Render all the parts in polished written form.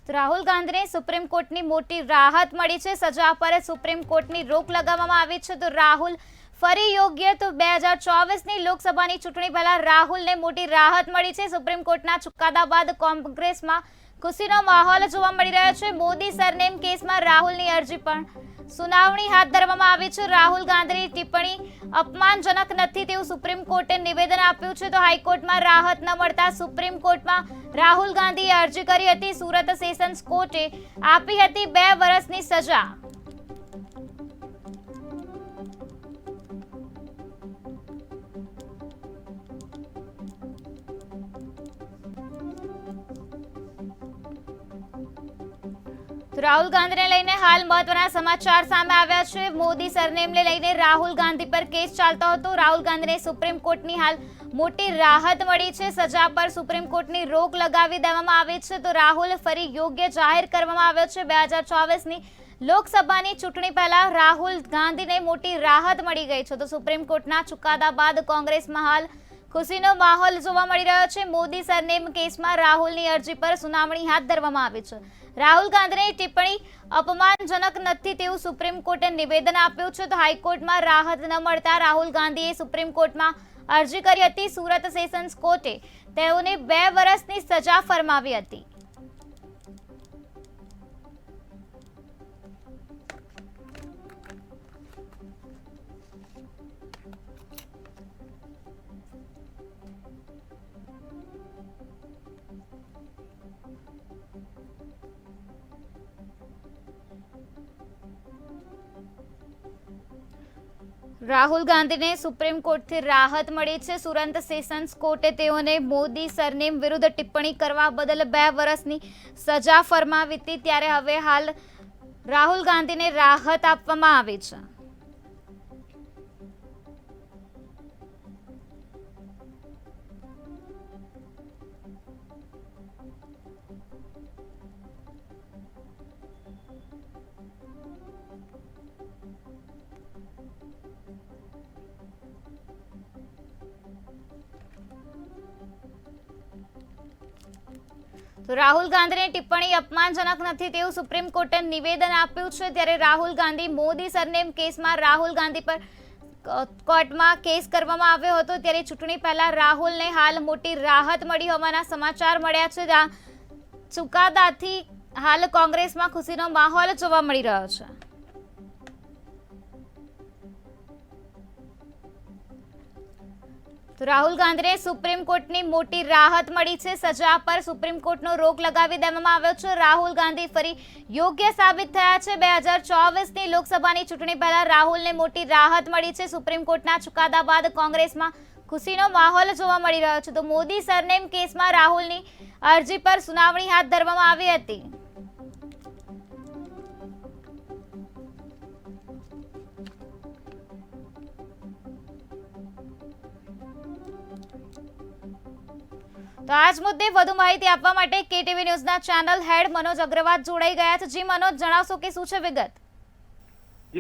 તો રાહુલ ગાંધીને સુપ્રીમ કોર્ટની મોટી રાહત મળી છે। સજા પર સુપ્રીમ કોર્ટની રોક લગાવવામાં આવી છે। તો રાહુલ ફરી યોગ્ય તો 2024ની લોકસભાની ચૂંટણી પહેલા રાહુલને મોટી રાહત મળી છે। સુપ્રીમ કોર્ટના ચુકાદા બાદ કોંગ્રેસમાં ખુશીનો માહોલ જોવા મળી રહ્યો છે। મોદી સરનેમ કેસમાં રાહુલની અરજી પર સુનાવણી હાથ ધરવામાં આવી છે। રાહુલ ગાંધીની ટિપ્પણી અપમાનજનક નથી તેવું સુપ્રીમ કોર્ટે નિવેદન આપ્યું છે। તો હાઈકોર્ટમાં રાહત ન મળતા સુપ્રીમ કોર્ટમાં રાહુલ ગાંધીએ અરજી કરી હતી। સુરત સેશન્સ કોર્ટે આપી હતી 2 વર્ષની સજા। તો રાહુલ ગાંધીને લઈને હાલ મહત્વના સમાચાર સામે આવ્યા છે। મોદી સરનેમને લઈને રાહુલ ગાંધી પર કેસ ચાલતો હતો। રાહુલ ગાંધીને સુપ્રીમ કોર્ટની હાલ મોટી રાહત મળી છે। સજા પર સુપ્રીમ કોર્ટની રોક લગાવી દેવામાં આવી છે। તો રાહુલ ફરી યોગ્ય જાહેર કરવામાં આવ્યો છે। 2024ની લોકસભાની ચૂંટણી પહેલા રાહુલ ગાંધીને મોટી રાહત મળી ગઈ છે। તો સુપ્રીમ કોર્ટના ચુકાદા બાદ કોંગ્રેસમાં હાલ ખુશીનો માહોલ જોવા મળી રહ્યો છે। મોદી સરનેમ કેસમાં રાહુલની અરજી પર સુનાવણી હાથ ધરવામાં આવી છે। રાહુલ ગાંધીની ટિપ્પણી અપમાનજનક નથી તેવું સુપ્રીમ કોર્ટે નિવેદન આપ્યું છે। તો હાઈકોર્ટમાં રાહત ન મળતા રાહુલ ગાંધીએ સુપ્રીમ કોર્ટમાં અરજી કરી હતી। સુરત સેશન્સ કોર્ટે તેઓને 2 વર્ષની સજા ફરમાવી હતી। રાહુલ ગાંધીને સુપ્રીમ કોર્ટથી રાહત મળી છે। સુરત સેશન્સ કોર્ટે તેઓને મોદી સરનેમ વિરુદ્ધ ટિપ્પણી કરવા બદલ 2 વર્ષની સજા ફરમાવી હતી। ત્યારે હવે હાલ રાહુલ ગાંધીને રાહત આપવામાં આવી છે। તો રાહુલ ગાંધીની ટિપ્પણી અપમાનજનક નથી તેવું સુપ્રીમ કોર્ટે નિવેદન આપ્યું છે। ત્યારે રાહુલ ગાંધી મોદી સરનેમ કેસમાં રાહુલ ગાંધી પર કોર્ટમાં કેસ કરવામાં આવ્યો હતો। ત્યારે ચૂંટણી પહેલા રાહુલને હાલ મોટી રાહત મળી હોવાના સમાચાર મળ્યા છે। આ ચુકાદાથી હાલ કોંગ્રેસમાં ખુશીનો માહોલ જોવા મળી રહ્યો છે। તો રાહુલ ગાંધીને સુપ્રીમ કોર્ટની મોટી રાહત મળી છે। સજા પર સુપ્રીમ કોર્ટનો રોક લગાવી દેવામાં આવ્યો છે। રાહુલ ગાંધી ફરી યોગ્ય સાબિત થયા છે। 2024ની લોકસભાની ચૂંટણી પહેલા રાહુલને મોટી રાહત મળી છે। સુપ્રીમ કોર્ટના ચુકાદા બાદ કોંગ્રેસમાં ખુશીનો માહોલ જોવા મળી રહ્યો છે। તો મોદી સરનેમ કેસમાં રાહુલની અરજી પર સુનાવણી હાથ ધરવામાં આવી હતી। તો આજ મુદ્દે વધુ માહિતી આપવા માટે કેટીવી ન્યૂઝના ચેનલ હેડ મનોજ અગ્રવાલ જોડાઈ ગયા છે। જી મનોજ, જણાવશો કે શું છે વિગત?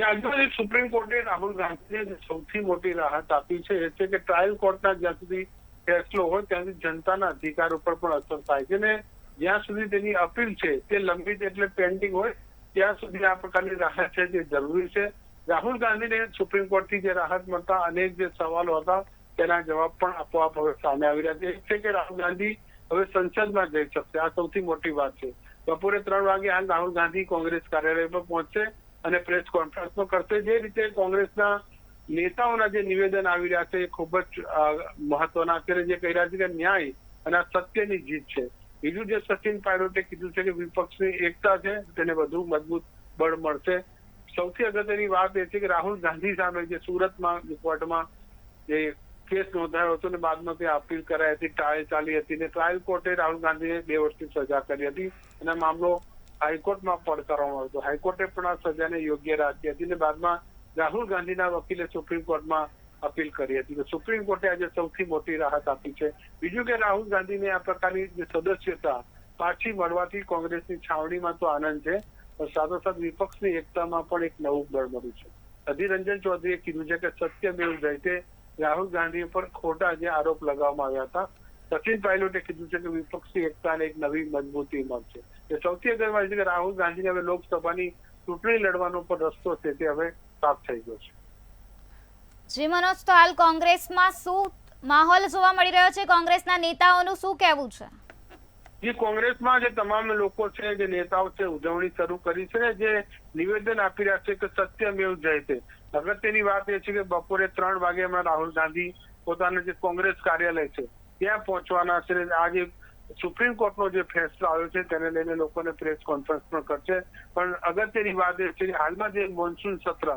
આજે સુપ્રીમ કોર્ટે રાહુલ ગાંધીને સૌથી મોટી રાહત આપી છે એ છે કે ટ્રાયલ કોર્ટના જ્યાં સુધી ફેસલો હોય ત્યાં સુધી જનતાના અધિકાર ઉપર પણ અસર થાય છે ને જ્યાં સુધી તેની અપીલ છે તે લંબિત એટલે પેન્ડિંગ હોય ત્યાં સુધી આ પ્રકારની રાહત છે તે જરૂરી છે। રાહુલ ગાંધીને સુપ્રીમ કોર્ટથી જે રાહત મળતા અનેક જે સવાલો હતા તેના જવાબ પણ આપોઆપ હવે સામે આવી રહ્યા છે। એક છે કે રાહુલ ગાંધી હવે સંસદમાં જઈ શકશે, આ સૌથી મોટી વાત છે। બપોરે 3 વાગે હાલ રાહુલ ગાંધી કોંગ્રેસ કાર્યાલય પર પહોંચશે અને પ્રેસ કોન્ફરન્સ કરશે। જે રીતે કોંગ્રેસના નેતાઓના જે નિવેદન આવી રહ્યા છે એ ખૂબ જ મહત્વના છે, જે કહી રહ્યા છે કે ન્યાય અને સત્યની જીત છે। બીજું જે સચિન પાયલોટે કીધું છે કે વિપક્ષની એકતા છે તેને વધુ મજબૂત બળ મળશે। સૌથી અગત્યની વાત એ છે કે રાહુલ ગાંધી સામે જે સુરતમાં કોર્ટમાં જે કેસ નોંધાયો હતો ને બાદમાં તે અપીલ કરાઈ હતી, ટ્રાયલ ચાલી હતી ને ટ્રાયલ કોર્ટે રાહુલ ગાંધીને 2 વર્ષની સજા કરી હતી અને મામલો હાઈકોર્ટમાં પડકારવામાં આવ્યો હતો। હાઈકોર્ટે પણ આ સજાને યોગ્ય રાખી હતી ને બાદમાં રાહુલ ગાંધીના વકીલે સુપ્રીમ કોર્ટમાં અપીલ કરી હતી। તો સુપ્રીમ કોર્ટે આજે સૌથી મોટી રાહત આપી છે। બીજું કે રાહુલ ગાંધીને આ પ્રકારની જે સદસ્યતા પાછી મળવાથી કોંગ્રેસની છાવણીમાં તો આનંદ છે, પણ સાથોસાથ વિપક્ષની એકતામાં પણ એક નવું બળ મળ્યું છે। અધીર રંજન ચૌધરીએ કીધું છે કે સત્યમેવ જયતે રાહુલ ગાંધી પર ખોટા જે આરોપ લગાવવામાં આવ્યા હતા, સચિન પાયલોટે કીધું છે કે વિપક્ષી એકતાને એક નવી મજબૂતી મળશે। કે સૌથી અગત્યની છે કે રાહુલ ગાંધીને હવે લોકસભાની ચૂંટણી લડવાનો પણ રસ્તો છે તે હવે સાફ થઈ ગયો છે. જી મનોજ, તો હાલ કોંગ્રેસમાં શું માહોલ જોવા મળી રહ્યો છે? કોંગ્રેસના નેતાઓનું શું કહેવું છે? જે કોંગ્રેસમાં જે તમામ લોકો છે, જે નેતાઓ છે, ઉજવણી શરૂ કરી છે ને જે નિવેદન આપી રહ્યા છે કે સત્યમેવ જયતે. અગત્યની વાત એ છે કે બપોરે 3 વાગે રાહુલ ગાંધી પોતાના જે કોંગ્રેસ કાર્યાલય છે ત્યાં પહોંચવાના છે. આજે સુપ્રીમ કોર્ટનો જે ફેસલો આવ્યો છે તેને લઈને લોકોને પ્રેસ કોન્ફરન્સ પણ કરશે. પણ અગત્યની વાત એ છે કે હાલમાં જે મોન્સૂન સત્ર,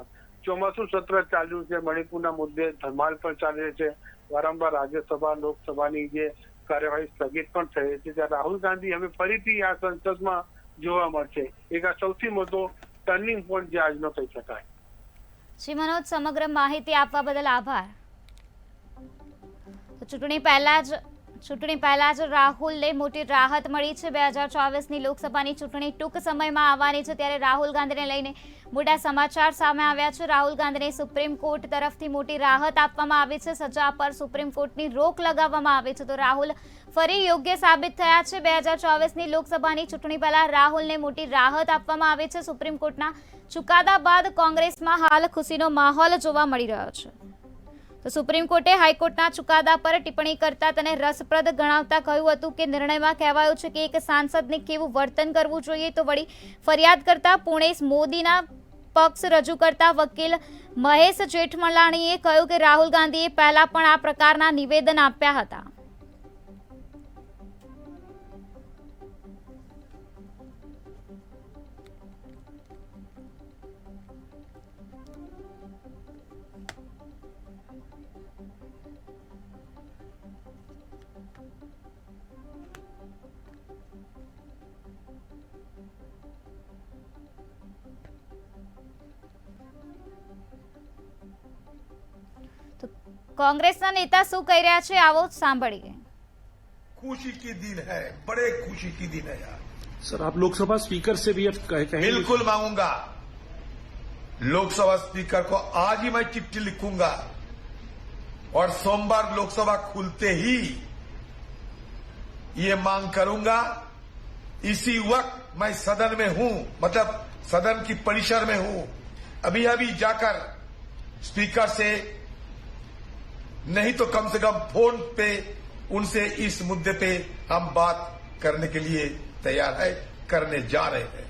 ચોમાસું સત્ર ચાલ્યું છે, મણિપુરના મુદ્દે ધમાલ પણ ચાલી રહી છે, વારંવાર રાજ્યસભા લોકસભાની જે કાર્યવાહી સ્થગિત પણ થઈ છે, ત્યારે રાહુલ ગાંધી હવે ફરીથી આ સંસદમાં જોવા મળશે. એક આ સૌથી મોટો ટર્નિંગ પોઈન્ટ જે આજનો કહી શકાય. જી મનોજ, સમગ્ર માહિતી આપવા બદલ આભાર. તો ચૂંટણી પહેલા જ રાહુલને મોટી રાહત મળી છે. 2024ની લોકસભાની ચૂંટણી ટૂંક સમયમાં આવવાની છે, ત્યારે રાહુલ ગાંધીને લઈને મોટા સમાચાર સામે આવ્યા છે. રાહુલ ગાંધીને સુપ્રીમ કોર્ટ તરફથી મોટી રાહત આપવામાં આવી છે. સજા પર સુપ્રીમ કોર્ટની રોક લગાવવામાં આવી છે. તો રાહુલ ફરી યોગ્ય સાબિત થયા છે. 2024ની લોકસભાની ચૂંટણી પહેલા રાહુલને મોટી રાહત આપવામાં આવી છે. સુપ્રીમ કોર્ટના ચુકાદા બાદ કોંગ્રેસમાં હાલ ખુશીનો માહોલ જોવા મળી રહ્યો છે. તો સુપ્રીમ કોર્ટે હાઈકોર્ટના ચુકાદા પર ટિપ્પણી કરતા તેને રસપ્રદ ગણાવતા કહ્યું હતું કે નિર્ણયમાં કહેવાયું છે કે એક સાંસદને કેવું વર્તન કરવું જોઈએ. તો વળી ફરિયાદ કરતા પૂર્ણેશ મોદીના પક્ષ રજૂ કરતા વકીલ મહેશ જેઠમલાણીએ કહ્યું કે રાહુલ ગાંધીએ પહેલા પણ આ પ્રકારના નિવેદન આપ્યા હતા. कांग्रेसના નેતા શું કહી રહ્યા છે આવો સાંભળીએ. खुशी की दिन है, बड़े खुशी की दिन है यार. सर, आप लोकसभा स्पीकर से भी अब कहेंगे? बिल्कुल मांगूंगा. लोकसभा स्पीकर को आज ही मैं चिट्ठी लिखूंगा और सोमवार लोकसभा खुलते ही ये मांग करूंगा. इसी वक्त मैं सदन में हूं, मतलब सदन की परिसर में हूं. अभी अभी जाकर स्पीकर से नहीं तो कम से कम फोन पे उनसे इस मुद्दे पे हम बात करने के लिए तैयार है, करने जा रहे हैं.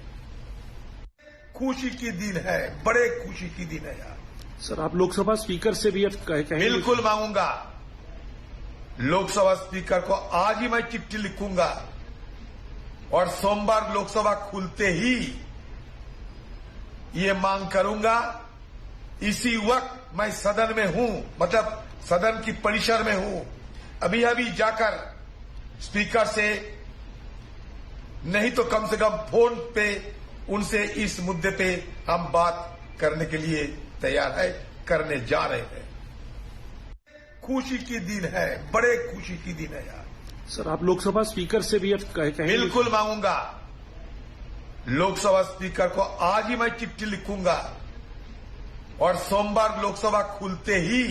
खुशी की दिन है, बड़े खुशी की दिन है यार. सर, आप लोकसभा स्पीकर से भी अब कहेंगे? बिल्कुल मांगूंगा. लोकसभा स्पीकर को आज ही मैं चिट्ठी लिखूंगा और सोमवार लोकसभा खुलते ही ये मांग करूंगा. इसी वक्त मैं सदन में हूं, मतलब सदन की परिसर में हूं. अभी अभी जाकर स्पीकर से नहीं तो कम से कम फोन पे उनसे इस मुद्दे पे हम बात करने के लिए तैयार है, करने जा रहे हैं. खुशी की दिन है, बड़े खुशी की दिन है यार. सर, आप लोकसभा स्पीकर से भी अब कहेंगे? बिल्कुल मांगूंगा. लोकसभा स्पीकर को आज ही मैं चिट्ठी लिखूंगा और सोमवार लोकसभा खुलते ही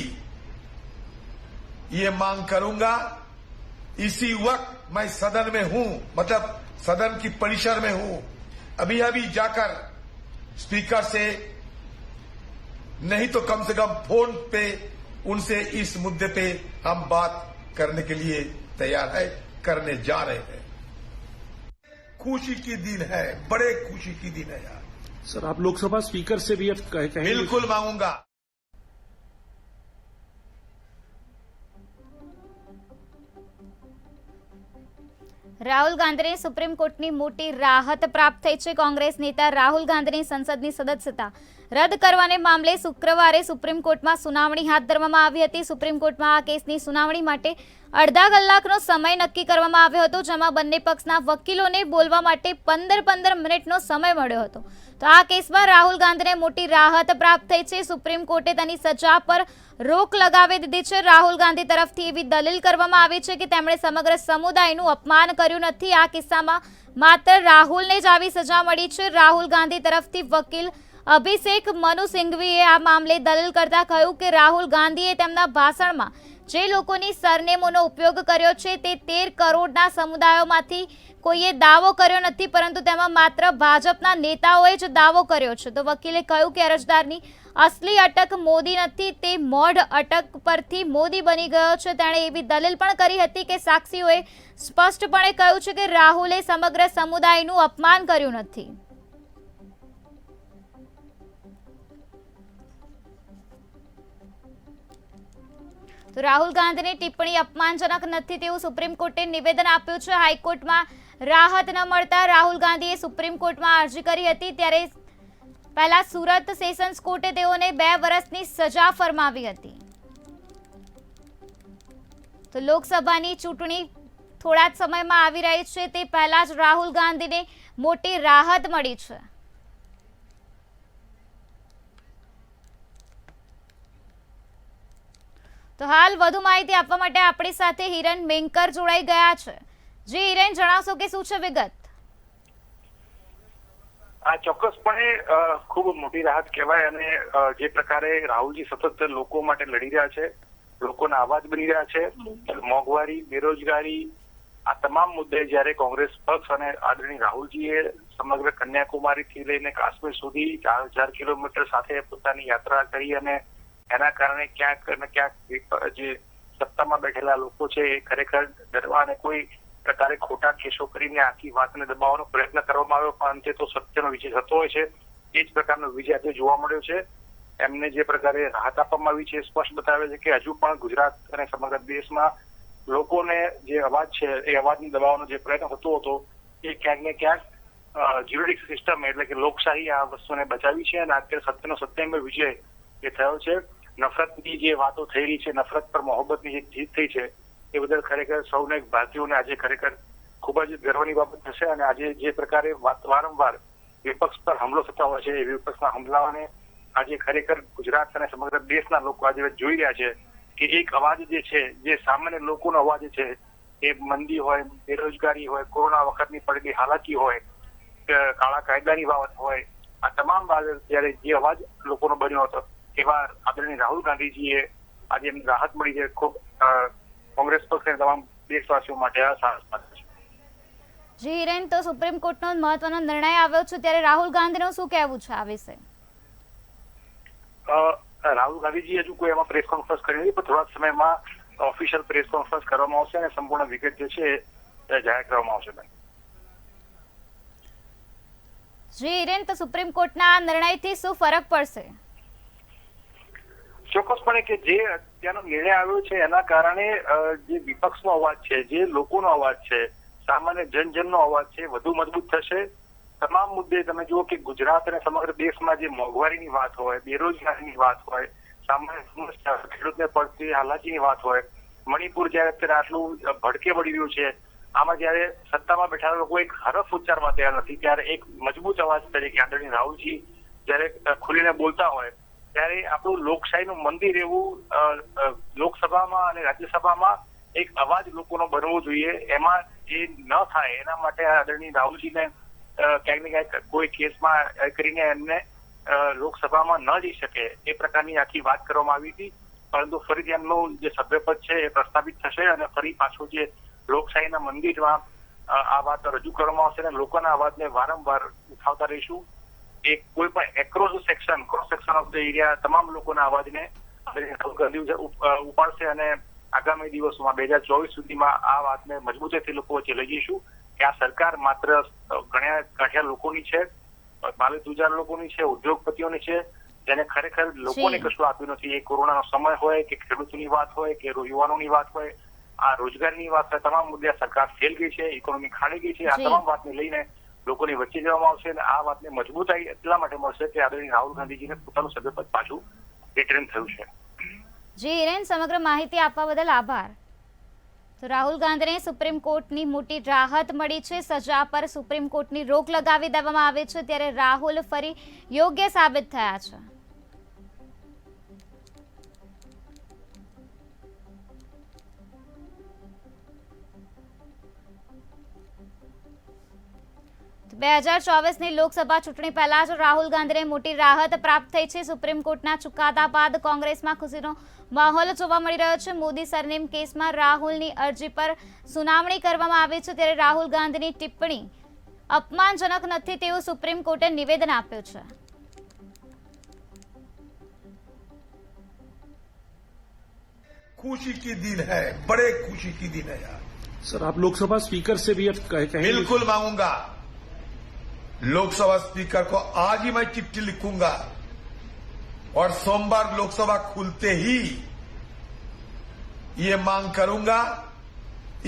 ये मांग करूंगा. इसी वक्त मैं सदन में हूं, मतलब सदन की परिसर में हूं. अभी अभी जाकर स्पीकर से नहीं तो कम से कम फोन पे उनसे इस मुद्दे पे हम बात करने के लिए तैयार है, करने जा रहे हैं. खुशी की दिन है, बड़े खुशी की दिन है यार. सर, आप लोकसभा स्पीकर से भी अब कहेंगे? बिल्कुल मांगूंगा. રાહુલ ગાંધીને સુપ્રીમ કોર્ટની મોટી રાહત પ્રાપ્ત થઈ છે. કોંગ્રેસ નેતા રાહુલ ગાંધીની સંસદની સદસ્યતા રદ કરવાને મામલે શુક્રવારે સુપ્રીમ કોર્ટમાં સુનાવણી હાથ ધરવામાં આવી હતી. સુપ્રીમ કોર્ટમાં આ કેસની સુનાવણી માટે અડધા કલાકનો સમય નક્કી કરવામાં આવ્યો હતો, જેમાં બંને પક્ષના વકીલોને બોલવા માટે 15 મિનિટનો સમય મળ્યો હતો. તો આ કેસમાં રાહુલ ગાંધીને મોટી રાહત પ્રાપ્ત થઈ છે. સુપ્રીમ કોર્ટે તેની સજા પર રોક લગાવી દીધી છે. રાહુલ ગાંધી તરફથી એવી દલીલ કરવામાં આવી છે કે તેમણે સમગ્ર સમુદાયનું અપમાન કર્યું નથી. આ કિસ્સામાં માત્ર રાહુલને જ આવી સજા મળી છે. રાહુલ ગાંધી તરફથી વકીલ અભિષેક મનુ સિંઘવીએ આ મામલે દલીલ કરતા કહ્યું કે રાહુલ ગાંધીએ તેમના ભાષણમાં જે લોકોની સરનેમોનો ઉપયોગ કર્યો છે તે 13 કરોડના સમુદાયોમાંથી કોઈએ દાવો કર્યો નથી, પરંતુ તેમાં માત્ર ભાજપના નેતાઓએ જ દાવો કર્યો છે. તો વકીલે કહ્યું કે અરજદારની અસલી અટક મોદી નથી, તે મોઢ અટક પરથી મોદી બની ગયો છે. તેણે એવી દલીલ પણ કરી હતી કે સાક્ષીઓએ સ્પષ્ટપણે કહ્યું છે કે રાહુલે સમગ્ર સમુદાયનું અપમાન કર્યું નથી. તો રાહુલ ગાંધીની ટિપ્પણી અપમાનજનક નથી તેવું સુપ્રીમ કોર્ટે નિવેદન આપ્યું છે. હાઈકોર્ટમાં રાહત ન મળતા રાહુલ ગાંધીએ સુપ્રીમ કોર્ટમાં અરજી કરી હતી. ત્યારે પહેલા સુરત સેશન્સ કોર્ટે તેઓને 2 વર્ષની સજા ફરમાવી હતી. તો લોકસભાની ચૂંટણી થોડા જ સમયમાં આવી રહી છે, તે પહેલા જ રાહુલ ગાંધીને મોટી રાહત મળી છે. તો હાલ વધુ માહિતી આપવા માટે આપણી સાથે હિરેન મેંકર જોડાઈ ગયા છે. જી હિરેન, જણાવશો કે શું છે વિગત? આ ચોક્કસપણે ખૂબ મોટી રાહત કહેવાય અને જે પ્રકારે રાહુલજી સતત લોકો માટે લડી રહ્યા છે, લોકોના અવાજ બની રહ્યા છે, મોંઘવારી, બેરોજગારી, આ તમામ મુદ્દે જ્યારે કોંગ્રેસ પક્ષ અને આદરણીય રાહુલજીએ સમગ્ર કન્યાકુમારીથી લઈને કાશ્મીર સુધી 4000 કિલોમીટર સાથે પોતાની યાત્રા કરી અને એના કારણે ક્યાંક ને ક્યાંક જે સત્તામાં બેઠેલા લોકો છે એ ખરેખર ડરવા અને કોઈ પ્રકારે ખોટા કેસો કરીને આખી વાતને દબાવવાનો પ્રયત્ન કરવામાં આવ્યો, પણ અંતે તો સત્યનો વિજય થતો હોય છે. એ જ પ્રકારનો વિજય આજે જોવા મળ્યો છે. એમને જે પ્રકારે રાહત આપવામાં આવી છે સ્પષ્ટ બતાવે છે કે હજુ પણ ગુજરાત અને સમગ્ર દેશમાં લોકોને જે અવાજ છે એ અવાજને દબાવવાનો જે પ્રયત્ન થતો હતો એ ક્યાંક ને ક્યાંક જ્યુરિડિક સિસ્ટમ એટલે કે લોકશાહી આ વસ્તુને બચાવી છે અને અત્યારે સત્યનો સત્યમય વિજય એ થયો છે. નફરતની જે વાતો થયેલી છે, નફરત પર મોહબ્બતની જે જીત થઈ છે, એ બદલ ખરેખર સૌને ભારતીયોને આજે ખરેખર ખૂબ જ ગર્વની બાબત થશે. અને આજે જે પ્રકારે વારંવાર વિપક્ષ પર હુમલો થતા હોય છે એ વિપક્ષના હુમલાઓને આજે ખરેખર ગુજરાત અને સમગ્ર દેશના લોકો આજે જોઈ રહ્યા છે કે એક અવાજ જે છે, જે સામાન્ય લોકોનો અવાજ છે, એ મંદી હોય, બેરોજગારી હોય, કોરોના વખતની પડેલી હાલાકી હોય, કાળા કાયદાની બાબત હોય, આ તમામ બાબત જ્યારે જે અવાજ લોકોનો બન્યો હતો એવા આદરણીય રાહુલ ગાંધીજીએ આજે એમને રાહત મળી છે. ખૂબ કોંગ્રેસ પક્ષ અને તમામ દેશવાસીઓ માટે આ સાહસ છે. જી હિરેન, તો સુપ્રીમ કોર્ટનો મહત્વનો નિર્ણય આવ્યો છે, ત્યારે રાહુલ ગાંધીનું શું કહેવું છે આ વિશે? રાહુલ ગાંધીજી હજુ કોઈ એમાં પ્રેસ કોન્ફરન્સ કરી નથી, પણ થોડા સમયમાં ઓફિશિયલ પ્રેસ કોન્ફરન્સ કરવામાં આવશે અને સંપૂર્ણ વિગત જે છે એ જાહેર કરવામાં આવશે. જી હિરેન, તો સુપ્રીમ કોર્ટના આ નિર્ણયથી શું ફરક પડશે? ચોક્કસપણે કે જે અત્યારનો નિર્ણય આવ્યો છે એના કારણે જે વિપક્ષનો અવાજ છે, જે લોકોનો અવાજ છે, સામાન્ય જનજનનો અવાજ છે, વધુ મજબૂત થશે. તમામ મુદ્દે તમે જુઓ કે ગુજરાત અને સમગ્ર દેશમાં જે મોંઘવારીની વાત હોય, બેરોજગારીની વાત હોય, સામાન્ય સમસ્યા, ખેડૂતને પડતી હાલાકીની વાત હોય, મણિપુર જયારે અત્યારે આટલું ભડકે વળી રહ્યું છે, આમાં જયારે સત્તામાં બેઠેલા લોકો એક હરફ ઉચ્ચારવા તૈયાર નથી, ત્યારે એક મજબૂત અવાજ તરીકે આદરણીય રાહુલજી જયારે ખુલીને બોલતા હોય ત્યારે આપણું લોકશાહીનું મંદિર એવું લોકસભામાં અને રાજ્યસભામાં એક અવાજ લોકોનો બનવો જોઈએ. એમાં એ ન થાય એના માટે આદરણીય રાહુલજીને ક્યાંક ને ક્યાંક કોઈ કેસમાં કરીને એમને લોકસભામાં ન જઈ શકે એ પ્રકારની આખી વાત કરવામાં આવી હતી. પરંતુ ફરીથી એમનું જે સભ્યપદ છે એ પ્રસ્થાપિત થશે અને ફરી પાછું જે લોકશાહીના મંદિરમાં આ વાત રજૂ કરવામાં આવશે અને લોકોના અવાજને વારંવાર ઉઠાવતા રહીશું. એક કોઈ પણ across section, cross section of the area તમામ લોકોના અવાજને ઉપાડશે અને આગામી દિવસોમાં 2024 સુધીમાં આ વાતને મજબૂતાઈથી લોકો વચ્ચે લઈ જઈશું કે આ સરકાર માત્ર ગણ્યા ગાંઠિયા લોકોની છે, પાલિત ઉજાર લોકોની છે, ઉદ્યોગપતિઓની છે, જેને ખરેખર લોકોને કશું આપ્યું નથી. એ કોરોનાનો સમય હોય કે ખેડૂતોની વાત હોય કે યુવાનોની વાત હોય, આ રોજગારીની વાત હોય, તમામ મુદ્દે સરકાર ફેલ ગઈ છે, ઇકોનોમી ખાડી ગઈ છે. આ તમામ વાતને લઈને લોકોની વચ્ચે જવામાં આવશે અને આ વાતને મજબૂતાઈ એટલા માટે મળશે કે આદરણીય રાહુલ ગાંધીજીને પોતાનું સભ્યપદ પાછું રિટર્ન થયું છે. જી હિરેન, સમગ્ર માહિતી આપવા બદલ આભાર. તો રાહુલ ગાંધીને સુપ્રીમ કોર્ટની મોટી રાહત મળી છે. સજા પર સુપ્રીમ કોર્ટની રોક લગાવી દેવામાં આવી છે, ત્યારે રાહુલ ફરી યોગ્ય સાબિત થયા છે. 2024ની લોકસભા ચૂંટણી પહેલા જ રાહુલ ગાંધીને મોટી રાહત પ્રાપ્ત થઈ છે. સુપ્રીમ કોર્ટના ચુકાદા બાદ કોંગ્રેસમાં ખુશીનો માહોલ જોવા મળી રહ્યો છે. મોદી સરનેમ કેસમાં રાહુલની અરજી પર સુનાવણી કરવામાં આવી છે, ત્યારે રાહુલ ગાંધીની ટિપ્પણી અપમાનજનક નથી તેવું સુપ્રીમ કોર્ટે નિવેદન આપ્યું છે. खुशी की दिन है, बड़े खुशी की दिन है यार। सर आप लोकसभा स्पीकर से भी अब कहेंगे? बिल्कुल मांगूंगा। लोकसभा स्पीकर को आज ही मैं चिट्ठी लिखूंगा और सोमवार लोकसभा खुलते ही ये मांग करूंगा।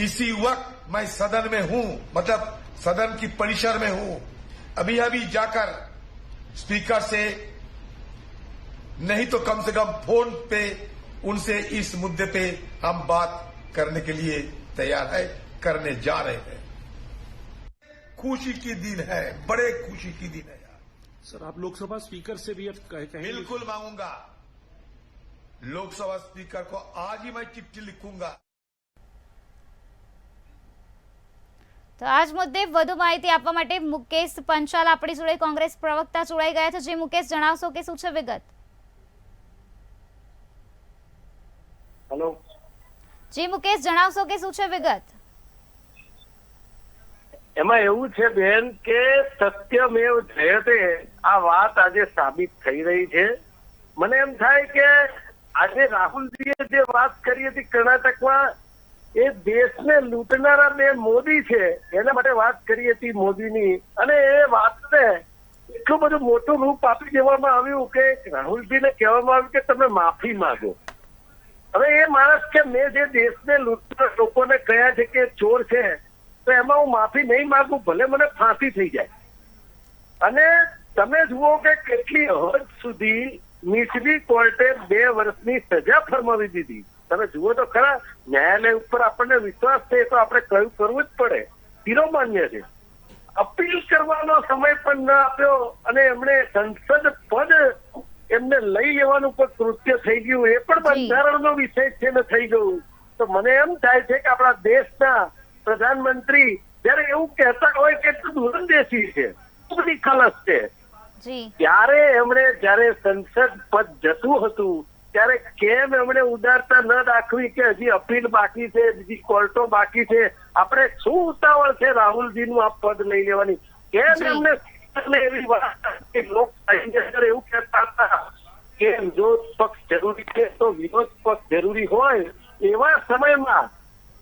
इसी वक्त मैं सदन में हूं, मतलब सदन की परिसर में हूं। अभी अभी जाकर स्पीकर से नहीं तो कम से कम फोन पे उनसे इस मुद्दे पे हम बात करने के लिए तैयार है, करने जा रहे हैं। खुशी की दिन है, बड़े खुशी की दिन है यार। सर आप लोकसभा स्पीकर से भी अब कहेंगे? बिल्कुल मांगूंगा। लोकसभा स्पीकर को आज ही मैं चिट्ठी लिखूंगा। તો આજ મુદ્દે વધુ માહિતી આપવા માટે મુકેશ પંચાલ આપણી જોડે કોંગ્રેસ પ્રવક્તા જોડાઈ ગયા છે. જે મુકેશ જણાવશો કે શું છે વિગત? હેલો જી મુકેશ જણાવશો કે શું છે વિગત? એમાં એવું છે બેન કે સત્યમેવ જયતે આ વાત આજે સાબિત થઈ રહી છે. મને એમ થાય કે આજે રાહુલજીએ જે વાત કરી હતી કર્ણાટકમાં, એ દેશને લૂંટનારા બે મોદી છે એના માટે વાત કરી હતી મોદીની, અને એ વાતને એટલું બધું મોટું રૂપ આપી દેવામાં આવ્યું કે રાહુલજીને કહેવામાં આવ્યું કે તમે માફી માંગો. હવે એ માણસ કે મેં જે દેશને લૂંટનાર લોકોને કહ્યા છે કે ચોર છે, તો એમાં હું માફી નહીં માંગુ, ભલે મને ફાંસી થઈ જાય. અને તમે જુઓ કે કેટલી હદ સુધી નીચલી કોર્ટે 2 વર્ષની સજા ફરમાવી દીધી. તમે જુઓ તો ખરા, ન્યાયાલય ઉપર આપણને વિશ્વાસ છે તો આપણે કયું કરવું જ પડે, શિરોમાન્ય છે. અપીલ કરવાનો સમય પણ ન આપ્યો અને એમણે સંસદ પદ એમને લઈ લેવાનું પણ કૃત્ય થઈ ગયું, એ પણ બંધારણનો વિષય છે ને થઈ ગયું. તો મને એમ થાય છે કે આપણા દેશના પ્રધાનમંત્રી જયારે એવું કહેતા હોય કે દૂરંદેશી છે, બધી ખલસ છે, ત્યારે એમણે જયારે સંસદ પદ જતું હતું ત્યારે કેમ એમણે ઉદારતા ન દાખવી કે હજી અપીલ બાકી છે, બીજી કોર્ટો બાકી છે, આપણે શું ઉતાવળ છે રાહુલજીનું આ પદ લઈ લેવાની? કેમ એમને એવી વાત કે લોકશાહીની અંદર એવું કહેતા હતા કે વિરોધ પક્ષ જરૂરી છે તો વિરોધ પક્ષ જરૂરી હોય, એવા સમયમાં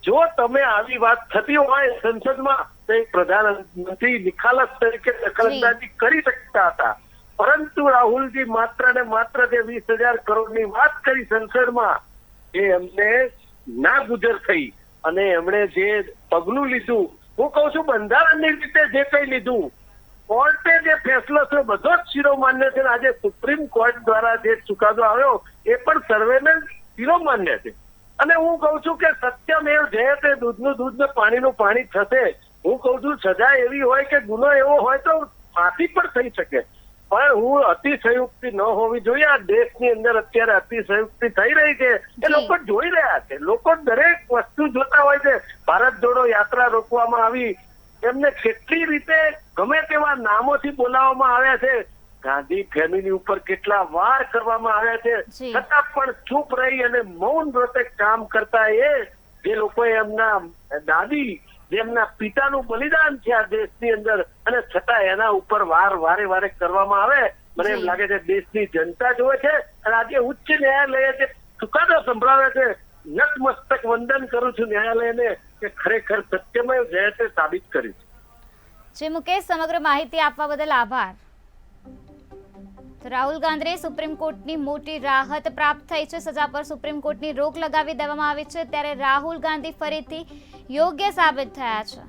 જો તમે આવી વાત થતી હોય સંસદમાં તો એક પ્રધાનમંત્રી નિખાલસ તરીકે દખલઅંદાજી કરી શકતા હતા. પરંતુ રાહુલજી માત્ર ને માત્ર જે 20,000 કરોડની વાત કરી સંસદમાં, એ એમને ના ગુજર થઈ અને એમણે જે પગલું લીધું, હું કઉ છું બંધારણની રીતે જે કઈ લીધું, કોર્ટે જે ફેસલો છે બધો જ શિરોમાન્ય છે. આજે સુપ્રીમ કોર્ટ દ્વારા જે ચુકાદો આવ્યો એ પણ સર્વેને શિરોમાન્ય છે. અને હું કઉ છું કે સત્યમેવ જયતે, દૂધનું દૂધ ને પાણીનું પાણી થશે. હું કઉ છું સજા એવી હોય કે ગુનો એવો હોય તો ફાંસી પણ થઈ શકે, પણ હું અતિશયોક્તિ ન હોવી જોઈએ. આ દેશની અંદર અત્યારે અતિશયોક્તિ થઈ રહી છે, એ લોકો જોઈ રહ્યા છે. લોકો દરેક વસ્તુ જોતા હોય છે. ભારત જોડો યાત્રા રોકવામાં આવી, એમને કેટલી રીતે ગમે તેવા નામોથી બોલાવવામાં આવ્યા છે, ગાંધી ફેમિલી ઉપર કેટલા વાર કરવામાં આવ્યા છે, છતાં પણ ચૂપ રહી અને મૌન વ્રતે કામ કરતા એ જે લોકોએ એમના દાદી, જેમના પિતાનું બલિદાન છે આ દેશની અંદર, અને છતાં એના ઉપર વારે કરવામાં આવે, મને એમ લાગે છે દેશની જનતા જોવે છે. અને આજે ઉચ્ચ ન્યાયાલયે જે ચુકાદો સંભળાવે છે, નતમસ્તક વંદન કરું છું ન્યાયાલયને કે ખરેખર સત્યમેવ જયતે સાબિત કર્યું છે. જી મુકેશ, સમગ્ર માહિતી આપવા બદલ આભાર. રાહુલ ગાંધીને સુપ્રીમ કોર્ટની મોટી રાહત પ્રાપ્ત થઈ છે. સજા પર સુપ્રીમ કોર્ટની રોક લગાવી દેવામાં આવી છે, ત્યારે રાહુલ ગાંધી ફરીથી યોગ્ય સાબિત થયા છે.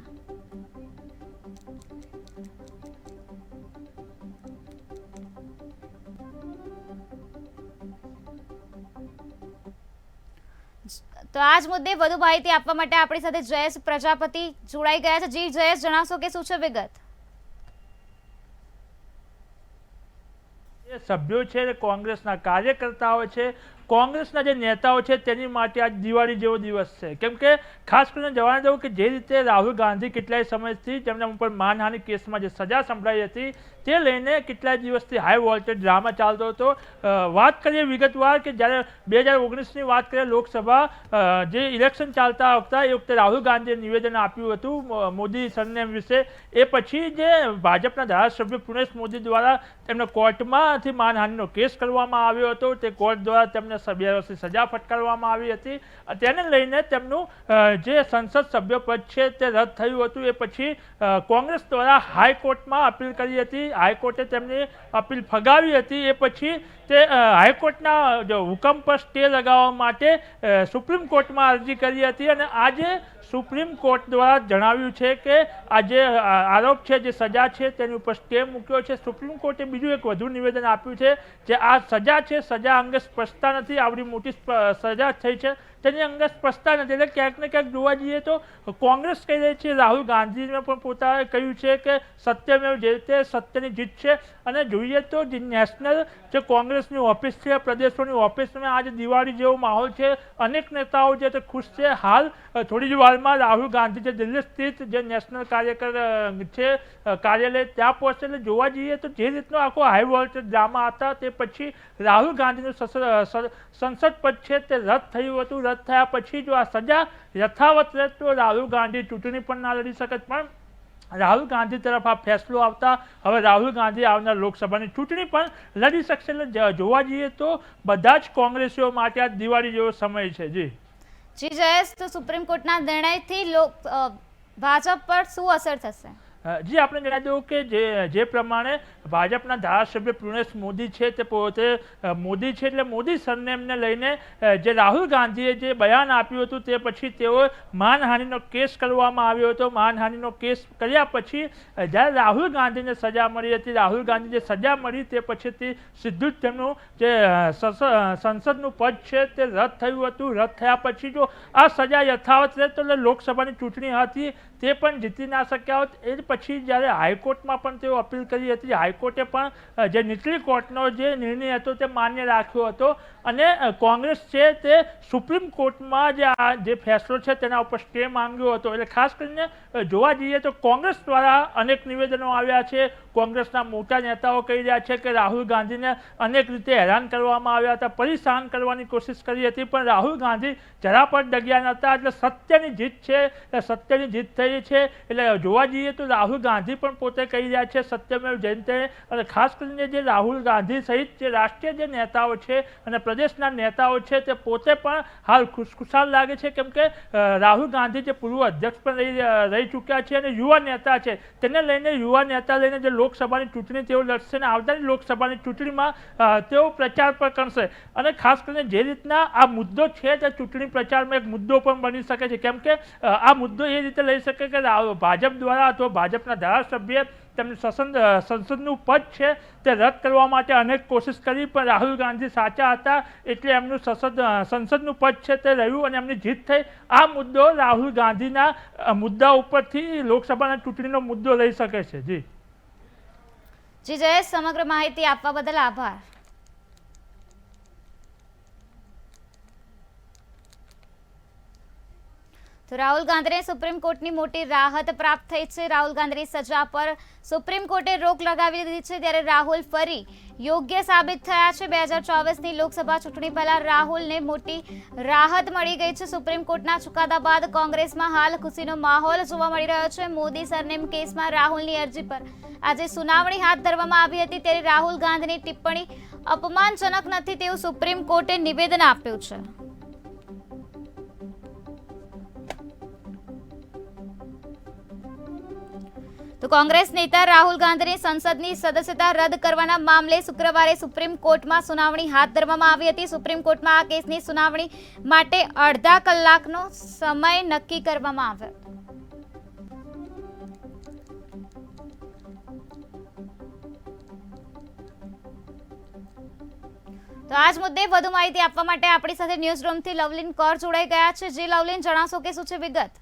તો આજ મુદ્દે વધુ માહિતી આપવા માટે આપણી સાથે જયેશ પ્રજાપતિ જોડાઈ ગયા છે. જી જયેશ, જણાવશો કે શું છે વિગત? સભ્યો છે કોંગ્રેસના કાર્યકર્તાઓ છે, કોંગ્રેસના જે નેતાઓ છે તેની માટે આજ દિવાળી જેવો દિવસ છે. કેમ કે ખાસ કરીને જણાવી દઉં કે જે રીતે રાહુલ ગાંધી કેટલાય સમયથી તેમના ઉપર માનહાનિ કેસમાં જે સજા સંભળાઈ હતી તે લઈને કેટલાય દિવસથી હાઈ વોલ્ટેજ ડ્રામા ચાલતો હતો. વાત કરીએ વિગતવાર કે જ્યારે 2019ની વાત કરીએ લોકસભા જે ઇલેક્શન ચાલતા હતા એ વખતે રાહુલ ગાંધીએ નિવેદન આપ્યું હતું મોદી સરનેમ વિશે. એ પછી જે ભાજપના ધારાસભ્ય પુનેશ મોદી દ્વારા તેમને કોર્ટમાંથી માનહાનિનો કેસ કરવામાં આવ્યો હતો. તે કોર્ટ દ્વારા તેમને 2 વર્ષની સજા ફટકારવામાં આવી હતી. તેને લઈને તેમનું જે સંસદ સભ્ય પદ છે તે રદ થયું હતું. એ પછી કોંગ્રેસ દ્વારા હાઈકોર્ટમાં અપીલ કરી હતી. હાઈકોર્ટે તેમની અપીલ ફગાવી હતી. એ પછી તે હાઈકોર્ટના હુકમ પર સ્ટે લગાવવા માટે સુપ્રીમ કોર્ટમાં અરજી કરી હતી અને આજે સુપ્રીમ કોર્ટ દ્વારા જણાવ્યું છે કે આ જે આરોપ છે જે સજા છે તેની ઉપર સ્ટે મૂક્યો છે. સુપ્રીમ કોર્ટે બીજું એક વધુ નિવેદન આપ્યું છે જે આ સજા છે સજા અંગે સ્પષ્ટતા નથી. આવડી મોટી સજા થઈ છે તેની અંગે સ્પષ્ટતા નથી. એટલે ક્યાંક ને ક્યાંક જોવા જઈએ તો કોંગ્રેસ કહી રહી છે, રાહુલ ગાંધીને પણ પોતાએ કહ્યું છે કે સત્યમેવ જયતે, સત્યની જીત છે. અને જોઈએ તો જે નેશનલ જે કોંગ્રેસની ઓફિસ છે પ્રદેશોની ઓફિસમાં આજે દિવાળી જેવો માહોલ છે. અનેક નેતાઓ છે તે ખુશ છે. હાલ થોડી જ વારમાં રાહુલ ગાંધી જે દિલ્હી સ્થિત જે નેશનલ કાર્યકર છે કાર્યાલય ત્યાં પહોંચે. એટલે જોવા જઈએ તો જે રીતનો આખો હાઈ વોલ્ટેજ ડ્રામા હતા તે પછી રાહુલ ગાંધીનું સંસદ પદ છે તે રદ થયું હતું. રદ થયા પછી જો આ સજા યથાવત રહે તો રાહુલ ગાંધી ચૂંટણી પણ ના લડી શકે. પણ રાહુલ ગાંધી તરફ આ ફેસલો આવતા હવે રાહુલ ગાંધી આવનાર લોકસભાની ચૂંટણી પણ લડી શકશે. એટલે જોવા જઈએ તો બધા જ કોંગ્રેસીઓ માટે આ દિવાળી જેવો સમય છે. જી જયેશ, તો સુપ્રીમ કોર્ટના નિર્ણયથી ભાજપ પર શું અસર થશે? જી આપણે જણાવી દઉં કે જે પ્રમાણે ભાજપના ધારાસભ્ય પુનેશ મોદી છે તે પોતે મોદી છે એટલે મોદી સરનેમને લઈને જે રાહુલ ગાંધીએ જે બયાન આપ્યું હતું તે પછી તેઓ માનહાનિનો કેસ કરવામાં આવ્યો હતો. માનહાનિનો કેસ કર્યા પછી જ્યારે રાહુલ ગાંધીને સજા મળી હતી, રાહુલ ગાંધી જે સજા મળી તે પછીથી સીધું જ તેમનું જે સંસદનું પદ છે તે રદ થયું હતું. રદ થયા પછી જો આ સજા યથાવત રહે તો લોકસભાની ચૂંટણી હતી તે પણ જીતી ના શક્યા હોત. એ પછી જ્યારે હાઈકોર્ટમાં પણ તેઓ અપીલ કરી હતી. હાઈકોર્ટે પણ જે નીચલી કોર્ટનો જે નિર્ણય હતો તે માન્ય રાખ્યો હતો અને કોંગ્રેસ છે તે સુપ્રીમ કોર્ટમાં જે ફેસલો છે તેના ઉપર સ્ટે માંગ્યો હતો. એટલે ખાસ કરીને જોવા જઈએ તો કોંગ્રેસ દ્વારા અનેક નિવેદનો આવ્યા છે. કોંગ્રેસના મોટા નેતાઓ કહી રહ્યા છે કે રાહુલ ગાંધીને અનેક રીતે હેરાન કરવામાં આવ્યા હતા, પરેશાન કરવાની કોશિશ કરી હતી, પણ રાહુલ ગાંધી જરા પણ ડગ્યા નહોતા. એટલે સત્યની જીત છે, સત્યની જીત થઈ છે. એટલે જોવા જઈએ તો રાહુલ ગાંધી પણ પોતે કહી રહ્યા છે સત્યમેવ જયતે. અને ખાસ કરીને જે રાહુલ ગાંધી સહિત જે રાષ્ટ્રીય જે નેતાઓ છે અને પ્રદેશના નેતાઓ છે તે પોતે પણ હાલ ખુશખુશાલ લાગે છે. કેમ કે રાહુલ ગાંધી જે પૂર્વ અધ્યક્ષ પણ રહી ચૂક્યા છે અને યુવા નેતા છે, તેને લઈને યુવા નેતા લઈને જે લોકસભાની ચૂંટણી તેઓ લડશે અને આવનારી લોકસભાની ચૂંટણીમાં તેઓ પ્રચાર પણ કરશે. અને ખાસ કરીને જે રીતના આ મુદ્દો છે તે ચૂંટણી પ્રચારમાં એક મુદ્દો પણ બની શકે છે. કેમ કે આ મુદ્દો એ રીતે લઈ શકે કે ભાજપ દ્વારા અથવા ભાજપના ધારાસભ્ય તેમને સંસદનું પદ છે તે રદ કરવા માટે અનેક કોશિશ કરી, પણ રાહુલ ગાંધી સાચા હતા એટલે એમનું સંસદનું પદ છે તે રહ્યું અને એમની જીત થઈ. આ મુદ્દો રાહુલ ગાંધીના મુદ્દા ઉપરથી લોકસભાના ચૂંટણીનો મુદ્દો લઈ શકે છે. જી જયેશ, સમગ્ર માહિતી આપવા બદલ આભાર. તો રાહુલ ગાંધીને સુપ્રીમ કોર્ટની મોટી રાહત પ્રાપ્ત થઈ છે. રાહુલ ગાંધીની સજા પર સુપ્રીમ કોર્ટે રોક લગાવી દીધી છે. ત્યારે રાહુલ ફરી યોગ્ય સાબિત થયા છે. 2024ની લોકસભા ચૂંટણી પહેલા રાહુલને મોટી રાહત મળી ગઈ છે. સુપ્રીમ કોર્ટના ચુકાદા બાદ કોંગ્રેસમાં હાલ ખુશીનો માહોલ જોવા મળી રહ્યો છે. મોદી સરનેમ કેસમાં રાહુલની અરજી પર આજે સુનાવણી હાથ ધરવામાં આવી હતી. ત્યારે રાહુલ ગાંધીની ટિપ્પણી અપમાનજનક નથી તેવું સુપ્રીમ કોર્ટે નિવેદન આપ્યું છે. તો કોંગ્રેસ નેતા રાહુલ ગાંધીની સંસદની સદસ્યતા રદ કરવાના મામલે શુક્રવારે સુપ્રીમ કોર્ટમાં સુનાવણી હાથ ધરવામાં આવી હતી. સુપ્રીમ કોર્ટમાં આ કેસની સુનાવણી માટે અડધા કલાકનો સમય નક્કી કરવામાં આવ્યો. તો આજ મુદ્દે વધુ માહિતી આપવા માટે આપણી સાથે ન્યૂઝ રૂમથી લવલીન કૌર જોડાઈ ગયા છે. જે લવલીન, જણાવશો કે શું છે વિગત?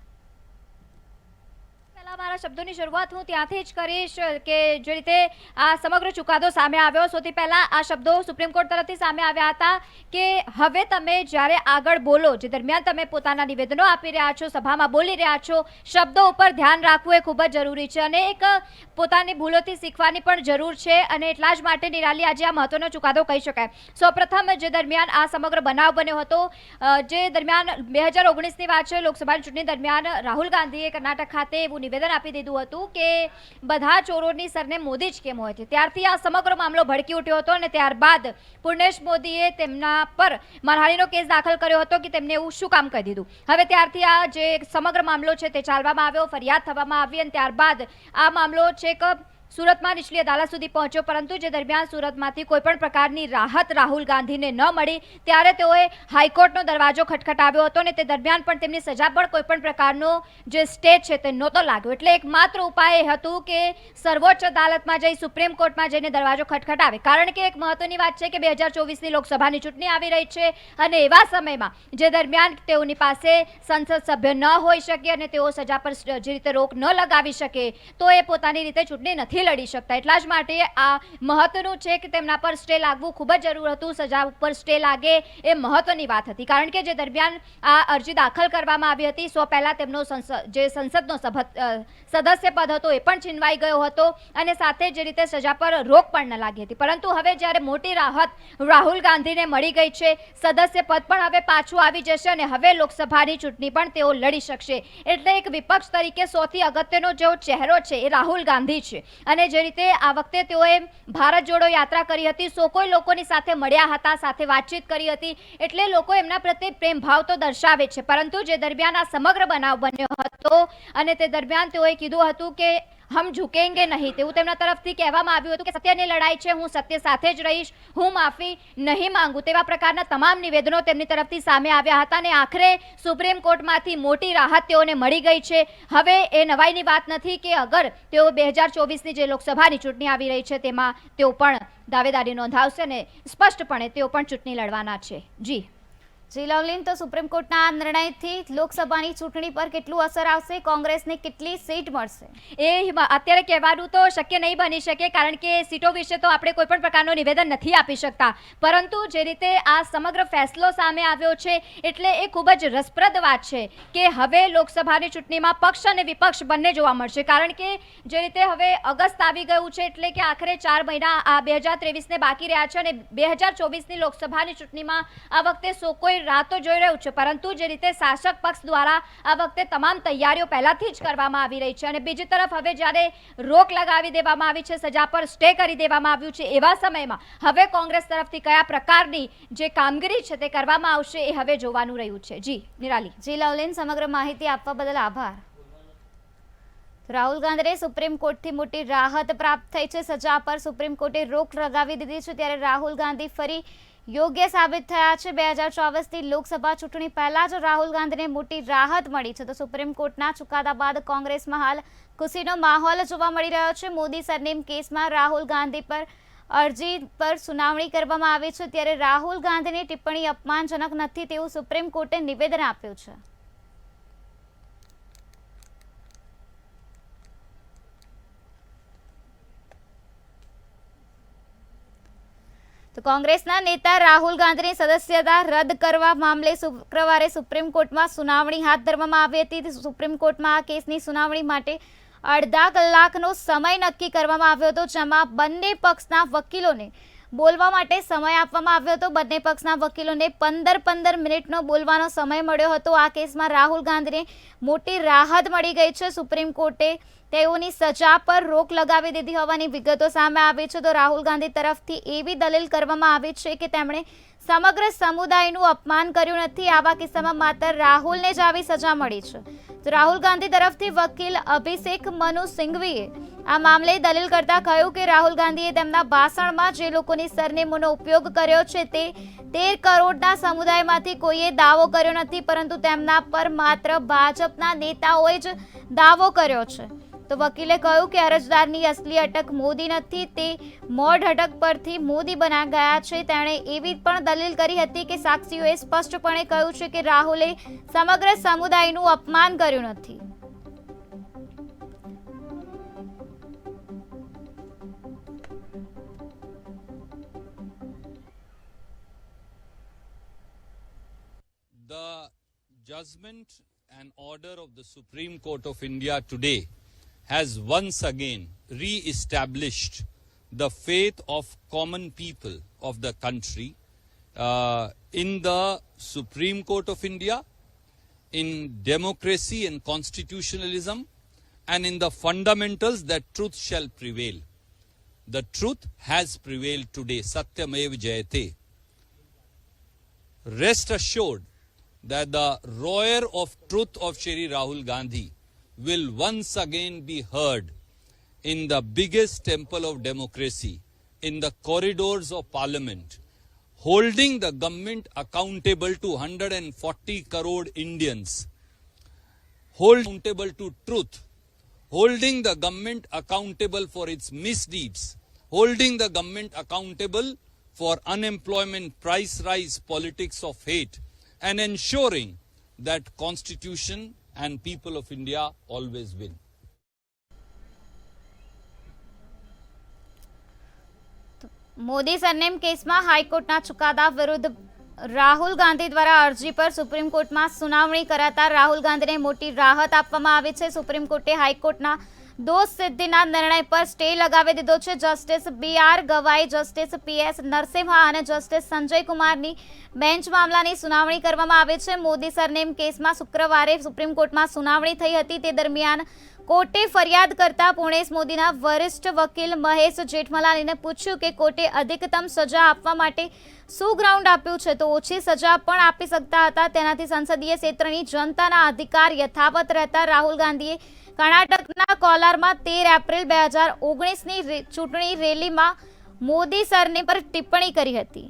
પહેલા મારા શબ્દોની શરૂઆત હું ત્યાંથી જ કરીશ કે જે રીતે આ સમગ્ર ચુકાદો સામે આવ્યો, સૌથી પહેલા આ શબ્દો સુપ્રીમ કોર્ટ તરફથી સામે આવ્યા હતા કે હવે તમે જ્યારે આગળ બોલો, જે દરમિયાન તમે પોતાના નિવેદનો આપી રહ્યા છો, સભામાં બોલી રહ્યા છો, શબ્દો ઉપર ધ્યાન રાખવું એ ખૂબ જ જરૂરી છે અને એક પોતાની ભૂલોથી શીખવાની પણ જરૂર છે અને એટલા જ માટે નિરાલી આજે આ મહત્વનો ચુકાદો કહી શકાય. સૌપ્રથમ જે દરમિયાન આ સમગ્ર બનાવ બન્યો હતો, જે દરમિયાન 2019ની વાત છે, લોકસભાની ચૂંટણી દરમિયાન રાહુલ ગાંધીએ કર્ણાટક ખાતે એવું નિવેદન આપી દીધું હતું કે બધા ચોરોની સરને મોદી જ કેમ હોય છે. ત્યારથી આ સમગ્ર મામલો ભડકી ઉઠ્યો હતો અને ત્યારબાદ પૂર્ણેશ મોદીએ તેમના પર માનહાનિનો કેસ દાખલ કર્યો હતો કે તેમને એવું શું કામ કહી દીધું. હવે ત્યારથી આ જે સમગ્ર મામલો છે તે ચાલવામાં આવ્યો, ફરિયાદ થવામાં આવી અને ત્યારબાદ આ મામલો છેક સુરતમાં નીચલી અદાલત સુધી પહોંચ્યો, પરંતુ જે દરમિયાન સુરતમાંથી કોઈ પણ પ્રકારની રાહત રાહુલ ગાંધીને ન મળી ત્યારે તેઓએ હાઈકોર્ટનો દરવાજો ખટખટાવ્યો હતો અને તે દરમિયાન પણ તેમની સજા પર કોઈ પણ પ્રકારનો જે સ્ટે છે તે નહોતો લાગ્યો. એટલે એકમાત્ર ઉપાય એ હતું કે સર્વોચ્ચ અદાલતમાં જઈ સુપ્રીમ કોર્ટમાં જઈને દરવાજો ખટખટાવે, કારણ કે એક મહત્વની વાત છે કે 2024ની લોકસભાની ચૂંટણી આવી રહી છે અને એવા સમયમાં જે દરમિયાન તેઓની પાસે સંસદ સભ્ય ન હોઈ શકે અને તેઓ સજા પર જે રીતે રોક ન લગાવી શકે તો એ પોતાની રીતે ચૂંટણી નથી લડી શકતા. એટલા જ માટે આ મહત્વનું છે કે તેમના પર સ્ટે લાગવું ખૂબ જ જરૂર હતું. સજા ઉપર સ્ટે લાગે એ મહત્વની વાત હતી, કારણ કે જે દરમિયાન આ અરજી દાખલ કરવામાં આવી હતી, સો પહેલા તેમનો જે સંસદનો સદસ્ય પદ હતો એ પણ છીનવાઈ ગયો હતો અને સાથે જે રીતે સજા પર રોક પણ ન લાગી હતી. પરંતુ હવે જ્યારે મોટી રાહત રાહુલ ગાંધીને મળી ગઈ છે, સદસ્ય પદ પણ હવે પાછું આવી જશે અને હવે લોકસભાની ચૂંટણી પણ તેઓ લડી શકશે. એટલે એક વિપક્ષ તરીકે સૌથી અગત્યનો જેવો ચહેરો છે એ રાહુલ ગાંધી છે અને જે રીતે આ વખતે તેઓએ ભારત જોડો યાત્રા કરી હતી, સો કોઈ લોકોની સાથે મળ્યા હતા, સાથે વાતચીત કરી હતી, એટલે લોકો એમના પ્રત્યે પ્રેમ ભાવ તો દર્શાવે છે. પરંતુ જે દરમિયાન આ સમગ્ર બનાવ બન્યો હતો અને તે દરમિયાન તેઓએ કીધું હતું કે હમ ઝુકેંગે નહીં, તેવું તેમના તરફથી કહેવામાં આવ્યું હતું કે સત્યની લડાઈ છે, હું સત્ય સાથે જ રહીશ, હું માફી નહીં માંગુ, તેવા પ્રકારના તમામ નિવેદનો તેમની તરફથી સામે આવ્યા હતા અને આખરે સુપ્રીમ કોર્ટમાંથી મોટી રાહત તેઓને મળી ગઈ છે. હવે એ નવાઈની વાત નથી કે અગર તેઓ 2024ની જે લોકસભાની ચૂંટણી આવી રહી છે તેમાં તેઓ પણ દાવેદારી નોંધાવશે અને સ્પષ્ટપણે તેઓ પણ ચૂંટણી લડવાના છે. જી લવલીન, તો સુપ્રીમ કોર્ટના નિર્ણયથી લોકસભાની ચૂંટણી પર કેટલું અસર આવશે, કોંગ્રેસને કેટલી સીટ મળશે? એ અત્યારે કહેવાનું તો શક્ય નહીં બની શકે, કારણ કે સીટો વિશે તો આપણે કોઈ પણ પ્રકારનું નિવેદન નથી આપી શકતા. પરંતુ જે રીતે આ સમગ્ર ફેસલો સામે આવ્યો છે એટલે એ ખૂબ જ રસપ્રદ વાત છે કે હવે લોકસભાની ચૂંટણીમાં પક્ષ અને વિપક્ષ બંને જોવા મળશે, કારણ કે જે રીતે હવે ઓગસ્ટ આવી ગયું છે એટલે કે આખરે 4 મહિના આ 2023ને બાકી રહ્યા છે અને 2024ની લોકસભાની ચૂંટણીમાં આ વખતે સો કોઈ રાતો જોઈ રહ્યું છે. પરંતુ જે રીતે શાસક પક્ષ દ્વારા આ વખતે તમામ તૈયારીઓ પહેલાથી જ કરવામાં આવી રહી છે અને બીજી તરફ હવે જ્યારે રોક લગાવી દેવામાં આવી છે, સજા પર સ્ટે કરી દેવામાં આવ્યું છે, એવા સમયમાં હવે કોંગ્રેસ તરફથી કયા પ્રકારની જે કામગીરી છે તે કરવામાં આવશે એ હવે જોવાનું રહ્યું છે. જી નિરાલી. લવલીન, સમગ્ર માહિતી આપવા બદલ આભાર. રાહુલ ગાંધીને સુપ્રીમ કોર્ટથી મોટી રાહત પ્રાપ્ત થઈ છે, સજા પર સુપ્રીમ કોર્ટે રોક લગાવી દીધી છે, ત્યારે રાહુલ ગાંધી ફરી યોગ્ય સાબિત થયા છે. 2024ની લોકસભા ચૂંટણી પહેલા જ રાહુલ ગાંધીને મોટી રાહત મળી છે, તો સુપ્રીમ કોર્ટના ચુકાદા બાદ કોંગ્રેસમાં હાલ ખુશીનો માહોલ જોવા મળી રહ્યો છે. મોદી સરનેમ કેસમાં રાહુલ ગાંધી પર અરજી પર સુનાવણી કરવામાં આવી છે, ત્યારે રાહુલ ગાંધીની ટિપ્પણી અપમાનજનક નથી તેવું સુપ્રીમ કોર્ટે નિવેદન આપ્યું છે. તો કોંગ્રેસના નેતા રાહુલ ગાંધીની સદસ્યતા રદ કરવા મામલે શુક્રવારે સુપ્રીમ કોર્ટમાં સુનાવણી હાથ ધરવામાં આવી હતી. સુપ્રીમ કોર્ટમાં આ કેસની સુનાવણી માટે અડધા કલાકનો સમય નક્કી કરવામાં આવ્યો હતો, જેમાં બંને પક્ષના વકીલોને બોલવા માટે સમય આપવામાં આવ્યો હતો. બંને પક્ષના વકીલોને 15 મિનિટનો બોલવાનો સમય મળ્યો હતો. આ કેસમાં રાહુલ ગાંધીને મોટી રાહત મળી ગઈ છે. સુપ્રીમ કોર્ટે તેઓની સજા પર રોક લગાવી દીધી હોવાની વિગતો સામે આવી છે. તો રાહુલ ગાંધી તરફથી એવી દલીલ કરવામાં આવી છે કે તેમણે સમગ્ર સમુદાયનું અપમાન કર્યું નથી. આવા કિસ્સામાં માત્ર રાહુલને જ આવી સજા મળી છે. તો રાહુલ ગાંધી તરફથી વકીલ અભિષેક મનુ સિંઘવીએ આ મામલે દલીલ કરતા કહ્યું કે રાહુલ ગાંધીએ તેમના ભાષણમાં જે લોકોની સરનેમોનો ઉપયોગ કર્યો છે તે 13 કરોડના સમુદાયમાંથી કોઈએ દાવો કર્યો નથી, પરંતુ તેમના પર માત્ર ભાજપના નેતાઓએ જ દાવો કર્યો છે. તો વકીલે કહ્યું કે અરજદારની અસલી અટક મોદી નથી, તે મોઢ અટક પરથી મોદી બના ગયા છે. તેણે એવી પણ દલીલ કરી હતી કે સાક્ષીઓએ સ્પષ્ટપણે કહ્યું છે કે રાહુલે સમગ્ર સમુદાયનું અપમાન કર્યું નથી. judgment and order of the Supreme Court of India today has once again re-established the faith of common people of the country in the Supreme Court of India, in democracy and constitutionalism, and in the fundamentals that truth shall prevail. The truth has prevailed today. Satyamev Jayate. Rest assured that the roar of truth of Shri Rahul Gandhi will once again be heard in the biggest temple of democracy, in the corridors of parliament, holding the government accountable to 140 crore Indians, accountable to truth, holding the government accountable for its misdeeds, holding the government accountable for unemployment, price rise, politics of hate, and ensuring that Constitution and people of India always win. Modi surname કેસમાં હાઈકોર્ટના ચુકાદા વિરુદ્ધ રાહુલ ગાંધી દ્વારા અરજી પર supreme કોર્ટમાં સુનાવણી કરાતા રાહુલ ગાંધીને મોટી રાહત આપવામાં આવી છે. સુપ્રીમ કોર્ટે હાઈકોર્ટના દોષ સિદ્ધિના નિર્ણય પર સ્ટે લગાવી દીધો છે. જસ્ટિસ BR ગવાઈ, જસ્ટિસ PS નરસિમ્હા અને જસ્ટિસ સંજય કુમારની બેન્ચ મામલાની સુનાવણી કરવામાં આવી છે. મોદી સરનેમ કેસમાં શુક્રવારે સુપ્રીમ કોર્ટમાં સુનાવણી થઈ હતી. તે દરમિયાન કોર્ટે ફરિયાદ કરતા પૂર્ણેશ મોદીના વરિષ્ઠ વકીલ મહેશ જેઠમલાનીને પૂછ્યું કે કોર્ટે અધિકતમ સજા આપવા માટે શું ગ્રાઉન્ડ આપ્યું છે, તો ઓછી સજા પણ આપી શકતા હતા. તેનાથી સંસદીય ક્ષેત્રની જનતાના અધિકાર યથાવત રહેતા રાહુલ ગાંધીએ કર્ણાટકના કોલારમાં 13 એપ્રિલ 2019ની ચૂંટણી રેલીમાં મોદી સરને પર ટિપ્પણી કરી હતી.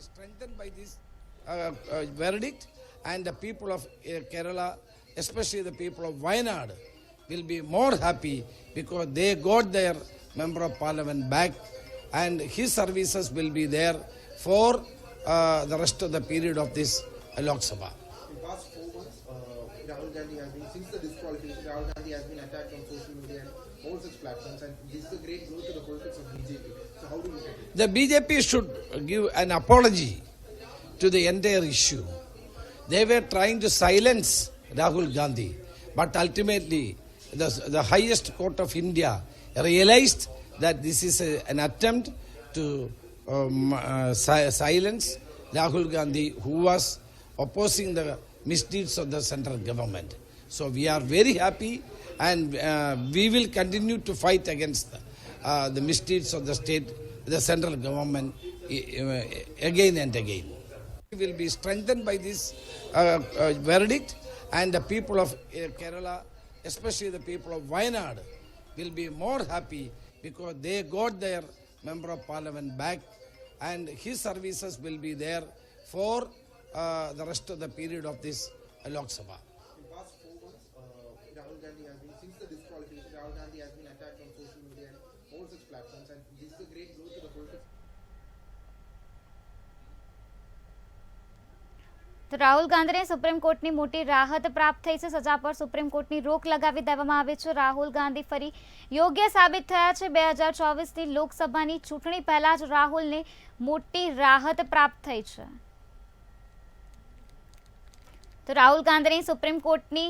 Strengthened by this verdict, and the people of Kerala, especially the people of Wayanad, will be more happy because they got their member of parliament back, and his services will be there for the rest of the period of this Lok Sabha. In the past 4 months, Rahul Gandhi has been, since the disqualification, Rahul Gandhi has been attacked on social media and all such platforms, and this is a great blow to the politics of BJP. So how do you look at it? The BJP should give an apology to the entire issue. They were trying to silence Rahul Gandhi, but ultimately the highest court of India realized that this is an attempt to silence Rahul Gandhi, who was opposing the misdeeds of the central government. So we are very happy, and we will continue to fight against the misdeeds of the state, the central government again and again. Will be strengthened by this verdict, and the people of Kerala, especially the people of Wayanad, will be more happy because they got their member of parliament back, and his services will be there for the rest of the period of this Lok Sabha. In the past 4 months, Rahul Gandhi has been, since the disqualification, Rahul Gandhi has been attacked on social media and all such platforms, and this is a great blow to the politics. તો રાહુલ ગાંધીને supreme કોર્ટની મોટી રાહત પ્રાપ્ત થઈ છે. સજા પર સુપ્રીમ કોર્ટની રોક લગાવી દેવામાં આવી છે. રાહુલ ગાંધી ફરી યોગ્ય સાબિત થયા છે. 2024ની લોકસભાની ચૂંટણી પહેલા જ રાહુલને મોટી રાહત પ્રાપ્ત થઈ છે. તો રાહુલ ગાંધીને સુપ્રીમ કોર્ટની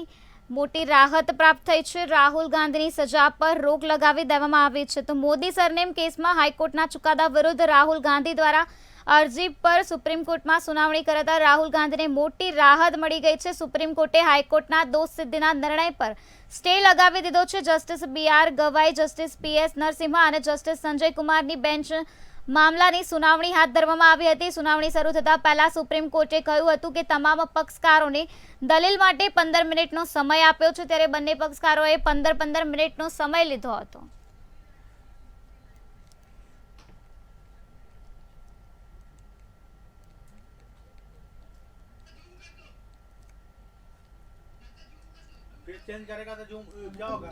મોટી રાહત પ્રાપ્ત થઈ છે. રાહુલ ગાંધીની સજા પર રોક લગાવી દેવામાં આવી છે. તો મોદી સરનેમ કેસમાં હાઈકોર્ટના ચુકાદા વિરુદ્ધ રાહુલ ગાંધી દ્વારા અરજી પર સુપ્રીમ કોર્ટમાં સુનાવણી કરાતા રાહુલ ગાંધીને મોટી રાહત મળી ગઈ છે. સુપ્રીમ કોર્ટે હાઈકોર્ટના દોષ સિદ્ધિના નિર્ણય પર સ્ટે લગાવી દીધો છે. જસ્ટિસ BR ગવાઈ, જસ્ટિસ PS નરસિમ્હા અને જસ્ટિસ સંજય કુમારની બેન્ચ મામલાની સુનાવણી હાથ ધરવામાં આવી હતી. સુનાવણી શરૂ થતા પહેલા સુપ્રીમ કોર્ટે કહ્યું હતું કે તમામ પક્ષકારોને દલીલ માટે 15 મિનિટનો સમય આપ્યો છે, ત્યારે બંને પક્ષકારોએ 15 મિનિટનો સમય લીધો હતો. चेंज करेगा तो जो क्या होगा?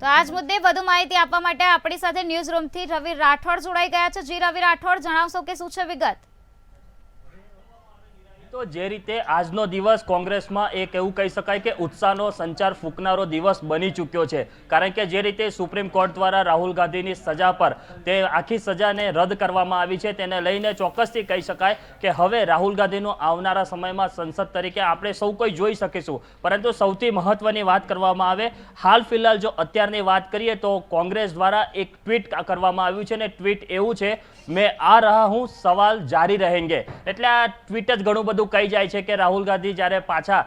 તો આજ મુદ્દે વધુ માહિતી આપવા માટે આપણી સાથે ન્યૂઝ રૂમથી રવિ રાઠોડ જોડાઈ ગયા છે. જી રવિ રાઠોડ, જણાવશો કે શું છે વિગત? તો જે રીતે આજનો દિવસ કોંગ્રેસમાં એક એવું કહી શકાય કે ઉત્સાહનો સંચાર ફૂંકનારો દિવસ બની ચૂક્યો છે, કારણ કે જે રીતે સુપ્રીમ કોર્ટ દ્વારા રાહુલ ગાંધીની સજા પર તે આખી સજાને રદ કરવામાં આવી છે, તેને લઈને ચોક્કસથી કહી શકાય કે હવે રાહુલ ગાંધીનું આવનારા સમયમાં સંસદ તરીકે આપણે સૌ કોઈ જોઈ શકીશું। પરંતુ સૌથી મહત્વની વાત કરવામાં આવે, હાલ ફિલહાલ જો અત્યારની વાત કરીએ તો કોંગ્રેસ દ્વારા એક ટ્વીટ કરવામાં આવ્યું છે, ને ટ્વીટ એવું છે, मैं आ रहा हूं, सवाल जारी रहेंगे। એટલે આ ટ્વીટ જ ઘણું બધું કહી જાય છે કે રાહુલ ગાંધી જ્યારે પાછા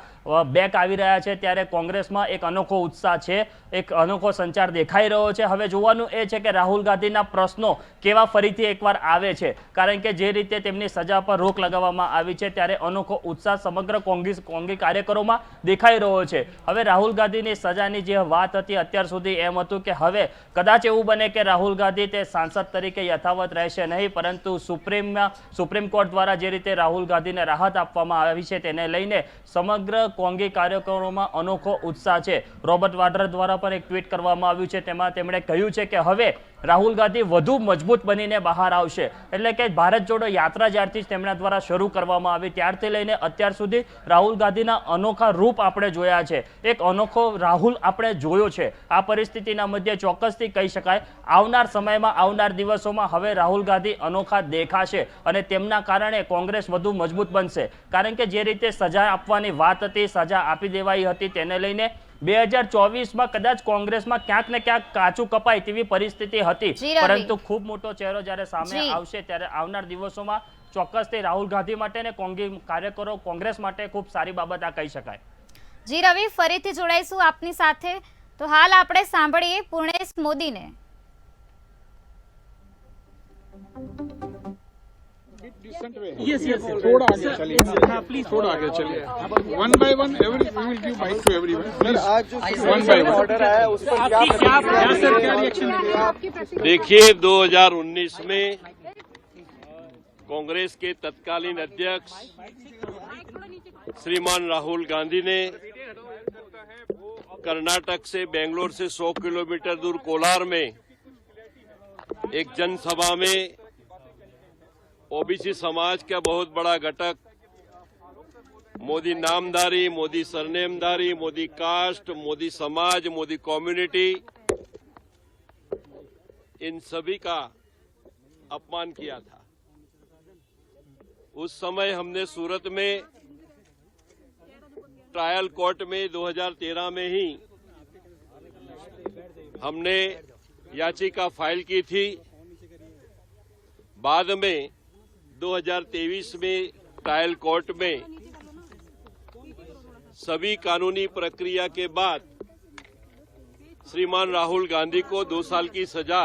બેક આવી રહ્યા છે ત્યારે કોંગ્રેસમાં એક અનોખો ઉત્સાહ છે, એક અનોખો સંચાર દેખાઈ રહ્યો છે। હવે જોવાનું એ છે કે રાહુલ ગાંધીના પ્રશ્નો કેવા ફરીથી એકવાર આવે છે, કારણ કે જે રીતે તેમની સજા પર રોક લગાવવામાં આવી છે ત્યારે અનોખો ઉત્સાહ સમગ્ર કોંગ્રેસ કાર્યકરોમાં દેખાઈ રહ્યો છે। હવે રાહુલ ગાંધીની સજાની જે વાત હતી અત્યાર સુધી એમ હતું કે હવે કદાચ એવું બને કે રાહુલ ગાંધી તે સાંસદ તરીકે યથાવત રહેશે નહીં, પરંતુ સુપ્રીમ કોર્ટ દ્વારા જે રીતે રાહુલ ગાંધીને રાહત આપવામાં આવી છે તેને લઈને સમગ્ર કોંગ્રેસ કાર્યકરોમાં અનોખો ઉત્સાહ છે। રોબર્ટ વાડ્રા દ્વારા પણ એક ટ્વીટ કરવામાં આવ્યું છે, તેમાં તેમણે કહ્યું છે કે હવે રાહુલ ગાંધી વધુ મજબૂત બનીને બહાર આવશે। એટલે કે ભારત જોડો યાત્રા જ્યારથી તેમના દ્વારા શરૂ કરવામાં આવી ત્યારથી લઈને અત્યાર સુધી રાહુલ ગાંધીના અનોખા રૂપ આપણે જોયા છે, એક અનોખો રાહુલ આપણે જોયો છે। આ પરિસ્થિતિના મધ્યે ચોક્કસથી કહી શકાય આવનાર સમયમાં, આવનાર દિવસોમાં હવે રાહુલ ગાંધી અનોખા દેખાશે અને તેમના કારણે કોંગ્રેસ વધુ મજબૂત બનશે, કારણ કે જે રીતે સજા આપવાની વાત હતી, સજા આપી દેવાઈ હતી, તેને લઈને 2024માં કદાચ કોંગ્રેસમાં ક્યાંક ને ક્યાંક કાચું કપાય તેવી પરિસ્થિતિ હતી, પરંતુ ખૂબ મોટો ચહેરો જ્યારે સામે આવશે ત્યારે આવનાર દિવસોમાં ચોક્કસથી રાહુલ ગાંધી માટે ને કોંગ્રેસ કાર્યકરો, કોંગ્રેસ માટે ખૂબ સારી બાબત આ કહી શકાય। જી રવિ, ફરીથી જોડાઈશું આપની સાથે। તો હાલ આપણે સાંભળીએ પૂર્ણેશ મોદીને। Yes, थोड़ा आगे चलिए, हाँ प्लीज थोड़ा आगे चलिए। One by one we will give mic to everyone. आज जो वन बाय वन ऑर्डर आया उस पर क्या रिएक्शन देंगे? देखिए, 2019 में कांग्रेस के तत्कालीन अध्यक्ष श्रीमान राहुल गांधी ने कर्नाटक से, बेंगलोर से 100 किलोमीटर दूर कोलार में एक जनसभा में ओबीसी समाज का बहुत बड़ा घटक, मोदी नामधारी, मोदी सरनेमधारी, मोदी कास्ट, मोदी समाज, मोदी कम्युनिटी, इन सभी का अपमान किया था। उस समय हमने सूरत में ट्रायल कोर्ट में 2013 में ही हमने याचिका फाइल की थी। बाद में 2023 में ट्रायल कोर्ट में सभी कानूनी प्रक्रिया के बाद श्रीमान राहुल गांधी को 2 साल की सजा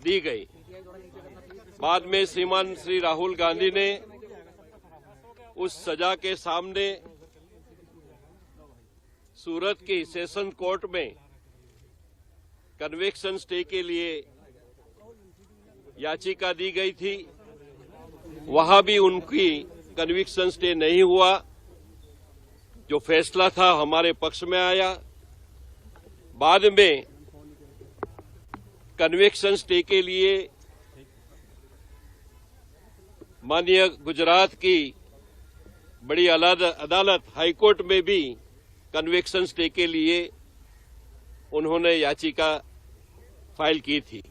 दी गई। बाद में श्रीमान श्री राहुल गांधी ने उस सजा के सामने सूरत की सेशन कोर्ट में कन्विक्शन स्टे के लिए याचिका दी गई थी। वहां भी उनकी कन्विक्शन स्टे नहीं हुआ। जो फैसला था हमारे पक्ष में आया। बाद में कन्विक्शन स्टे के लिए माननीय गुजरात की बड़ी अदालत हाईकोर्ट में भी कन्विक्शन स्टे के लिए उन्होंने याचिका फाइल की थी।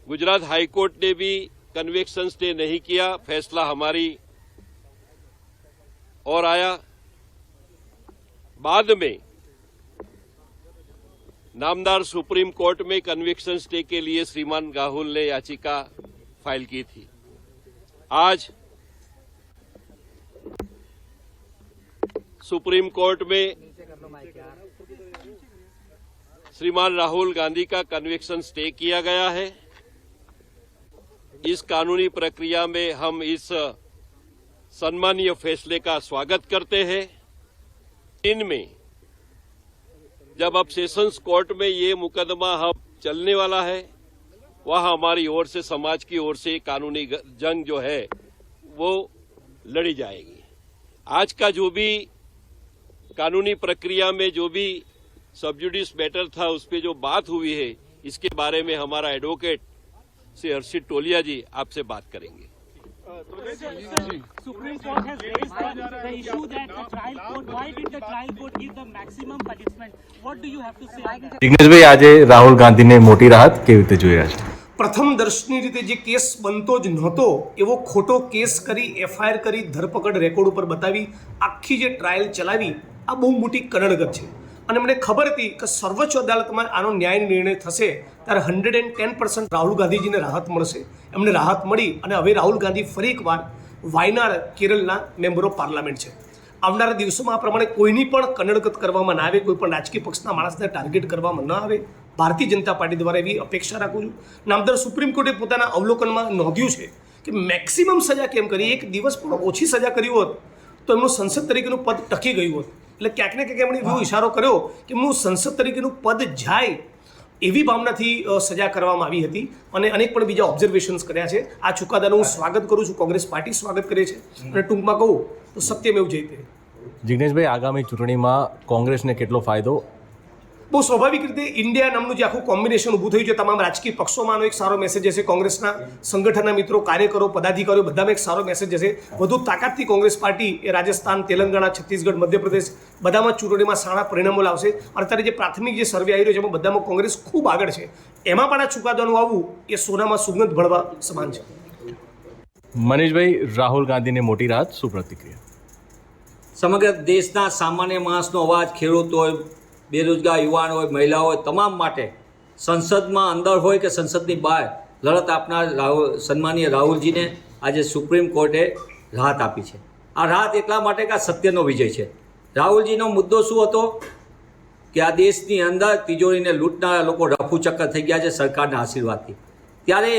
गुजरात हाईकोर्ट ने भी कन्विक्शन स्टे नहीं किया। फैसला हमारी और आया। बाद में नामदार सुप्रीम कोर्ट में कन्विक्शन स्टे के लिए श्रीमान राहुल ने याचिका फाइल की थी। आज सुप्रीम कोर्ट में श्रीमान राहुल गांधी का कन्विक्शन स्टे किया गया है। इस कानूनी प्रक्रिया में हम इस सम्मानीय फैसले का स्वागत करते हैं। इनमें जब अब सेशंस कोर्ट में ये मुकदमा हम चलने वाला है, वह हमारी ओर से, समाज की ओर से कानूनी जंग जो है वो लड़ी जाएगी। आज का जो भी कानूनी प्रक्रिया में जो भी सबजुडिस मैटर था, उस पर जो बात हुई है, इसके बारे में हमारा एडवोकेट श्री हर्षित टोलिया जी आपसे बात करेंगे। Supreme Court has raised the issue that the trial court, why did the trial court give the maximum punishment? What do you have to say on that? જિગ્નેશભાઈ, આજે રાહુલ ગાંધીને મોટી રાહત કેવી રીતે જોઈ રહ્યા છે? પ્રથમ દર્શની રીતે જે કેસ બનતો જ નહોતો એવો ખોટો કેસ કરી, એફઆઈઆર કરી, ધરપકડ રેકોર્ડ ઉપર બતાવી આખી જે ટ્રાયલ ચલાવી, આ બહુ મોટી કનડગત છે. અને મને ખબર હતી કે સર્વોચ્ચ અદાલતમાં આનો ન્યાય નિર્ણય થશે ત્યારે 110% રાહુલ ગાંધીજીને રાહત મળશે. એમને રાહત મળી અને હવે રાહુલ ગાંધી ફરી એકવાર વાયનાડ, કેરળના મેમ્બર ઓફ પાર્લામેન્ટ છે. આવનારા દિવસોમાં આ પ્રમાણે કોઈની પણ કનડગત કરવામાં ના આવે, કોઈ પણ રાજકીય પક્ષના માણસને ટાર્ગેટ કરવામાં ન આવે. ભારતીય જનતા પાર્ટી દ્વારા એવી અપેક્ષા રાખું છું. નામદાર સુપ્રીમ કોર્ટે પોતાના અવલોકનમાં નોંધ્યું છે કે મેક્સિમમ સજા કેમ કરી, એક દિવસ પણ ઓછી સજા કરી હોત તો એમનું સંસદ તરીકેનું પદ ટકી ગયું હોત. એટલે ક્યાંક ને ક્યાંક એમણે એવો ઇશારો કર્યો કે એમનું સંસદ તરીકેનું પદ જાય એવી ભાવનાથી સજા કરવામાં આવી હતી. અને અનેક પણ બીજા ઓબ્ઝર્વેશન્સ કર્યા છે. આ ચુકાદાનું હું સ્વાગત કરું છું, કોંગ્રેસ પાર્ટી સ્વાગત કરે છે. અને ટૂંકમાં કહું તો સત્યમેવ જયતે. જિગ્નેશભાઈ, આગામી ચૂંટણીમાં કોંગ્રેસને કેટલો ફાયદો? બહુ સ્વાભાવિક રીતે ઇન્ડિયા નામનું જે આખું કોમ્બિનેશન ઊભું થયું છે, તમામ રાજકીય પક્ષોમાં એક સારો મેસેજ હશે. કોંગ્રેસના સંગઠનના મિત્રો, કાર્યકરો, પદાધિકારીઓ બધામાં એક સારો મેસેજ હશે. વધુ તાકાતથી કોંગ્રેસ પાર્ટી એ રાજસ્થાન, તેલંગાણા, છત્તીસગઢ, મધ્યપ્રદેશ બધામાં ચૂંટણીમાં સારા પરિણામો લાવશે. અત્યારે જે પ્રાથમિક જે સર્વે આવી રહ્યો છે એમાં બધામાં કોંગ્રેસ ખૂબ આગળ છે. એમાં પણ આ ચુકાદાનું આવવું એ સોનામાં સુગંધ ભળવા સમાન છે. મનીષભાઈ, રાહુલ ગાંધીને મોટી રાહત, શું પ્રતિક્રિયા? સમગ્ર દેશના સામાન્ય માણસનો અવાજ, ખેડૂત હોય, બેરોજગાર યુવાન હોય, મહિલા હોય, તમામ માટે સંસદમાં અંદર હોય કે સંસદની બહાર લડત આપનાર સન્માનીય રાહુલજીને આજે સુપ્રીમ કોર્ટે રાહત આપી છે. આ રાહત એટલા માટે કે આ સત્યનો વિજય છે. રાહુલજીનો મુદ્દો શું હતો કે આ દેશની અંદર તિજોરીને લૂંટનારા લોકો રફુચક્કર થઈ ગયા છે સરકારના આશીર્વાદથી. ત્યારે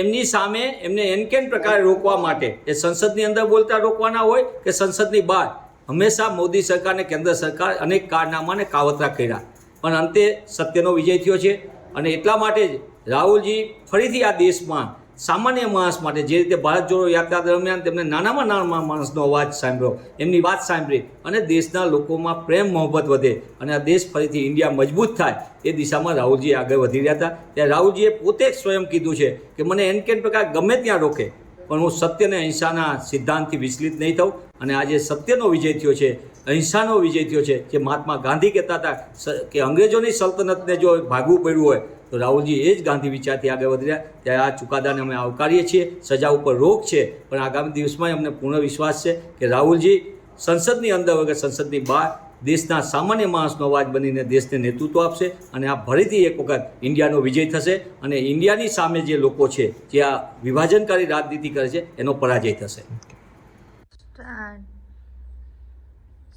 એમની સામે એમને એનકેન પ્રકારે રોકવા માટે એ સંસદની અંદર બોલતા રોકવાના હોય કે સંસદની બહાર હંમેશા મોદી સરકાર અને કેન્દ્ર સરકાર અનેક કારનામા અને કાવતરા કર્યા, પણ અંતે સત્યનો વિજય થયો છે. અને એટલા માટે જ રાહુલજી ફરીથી આ દેશમાં સામાન્ય માણસ માટે જે રીતે ભારત જોડો યાત્રા દરમિયાન તેમને નાનામાં નાના માણસનો અવાજ સાંભળ્યો, એમની વાત સાંભળી અને દેશના લોકોમાં પ્રેમ મોહબ્બત વધે અને આ દેશ ફરીથી ઇન્ડિયા મજબૂત થાય એ દિશામાં રાહુલજી આગળ વધી રહ્યા હતા. ત્યારે રાહુલજીએ પોતે જ સ્વયં કીધું છે કે મને એનકેન પ્રકાર ગમે ત્યાં રોકે પણ હું સત્ય અને અહિંસાના સિદ્ધાંતથી વિચલિત નહીં થઉં. અને આજે સત્યનો વિજય થયો છે, અહિંસાનો વિજય થયો છે. જે મહાત્મા ગાંધી કહેતા હતા કે અંગ્રેજોની સલ્તનતને જો ભાગવું પડ્યું હોય તો રાહુલજી એ જ ગાંધી વિચારથી આગળ વધી રહ્યા. ત્યારે આ ચુકાદાને અમે આવકારીએ છીએ. સજા ઉપર રોક છે પણ આગામી દિવસમાં અમને પૂર્ણ વિશ્વાસ છે કે રાહુલજી સંસદની અંદર વગર સંસદની બહાર દેશના સામાન્ય માણસનો અવાજ બનીને દેશને નેતૃત્વ આપશે. અને આ ફરીથી એક વખત ઇન્ડિયાનો વિજય થશે અને ઇન્ડિયાની સામે જે લોકો છે જે આ વિભાજનકારી રાજનીતિ કરે છે એનો પરાજય થશે.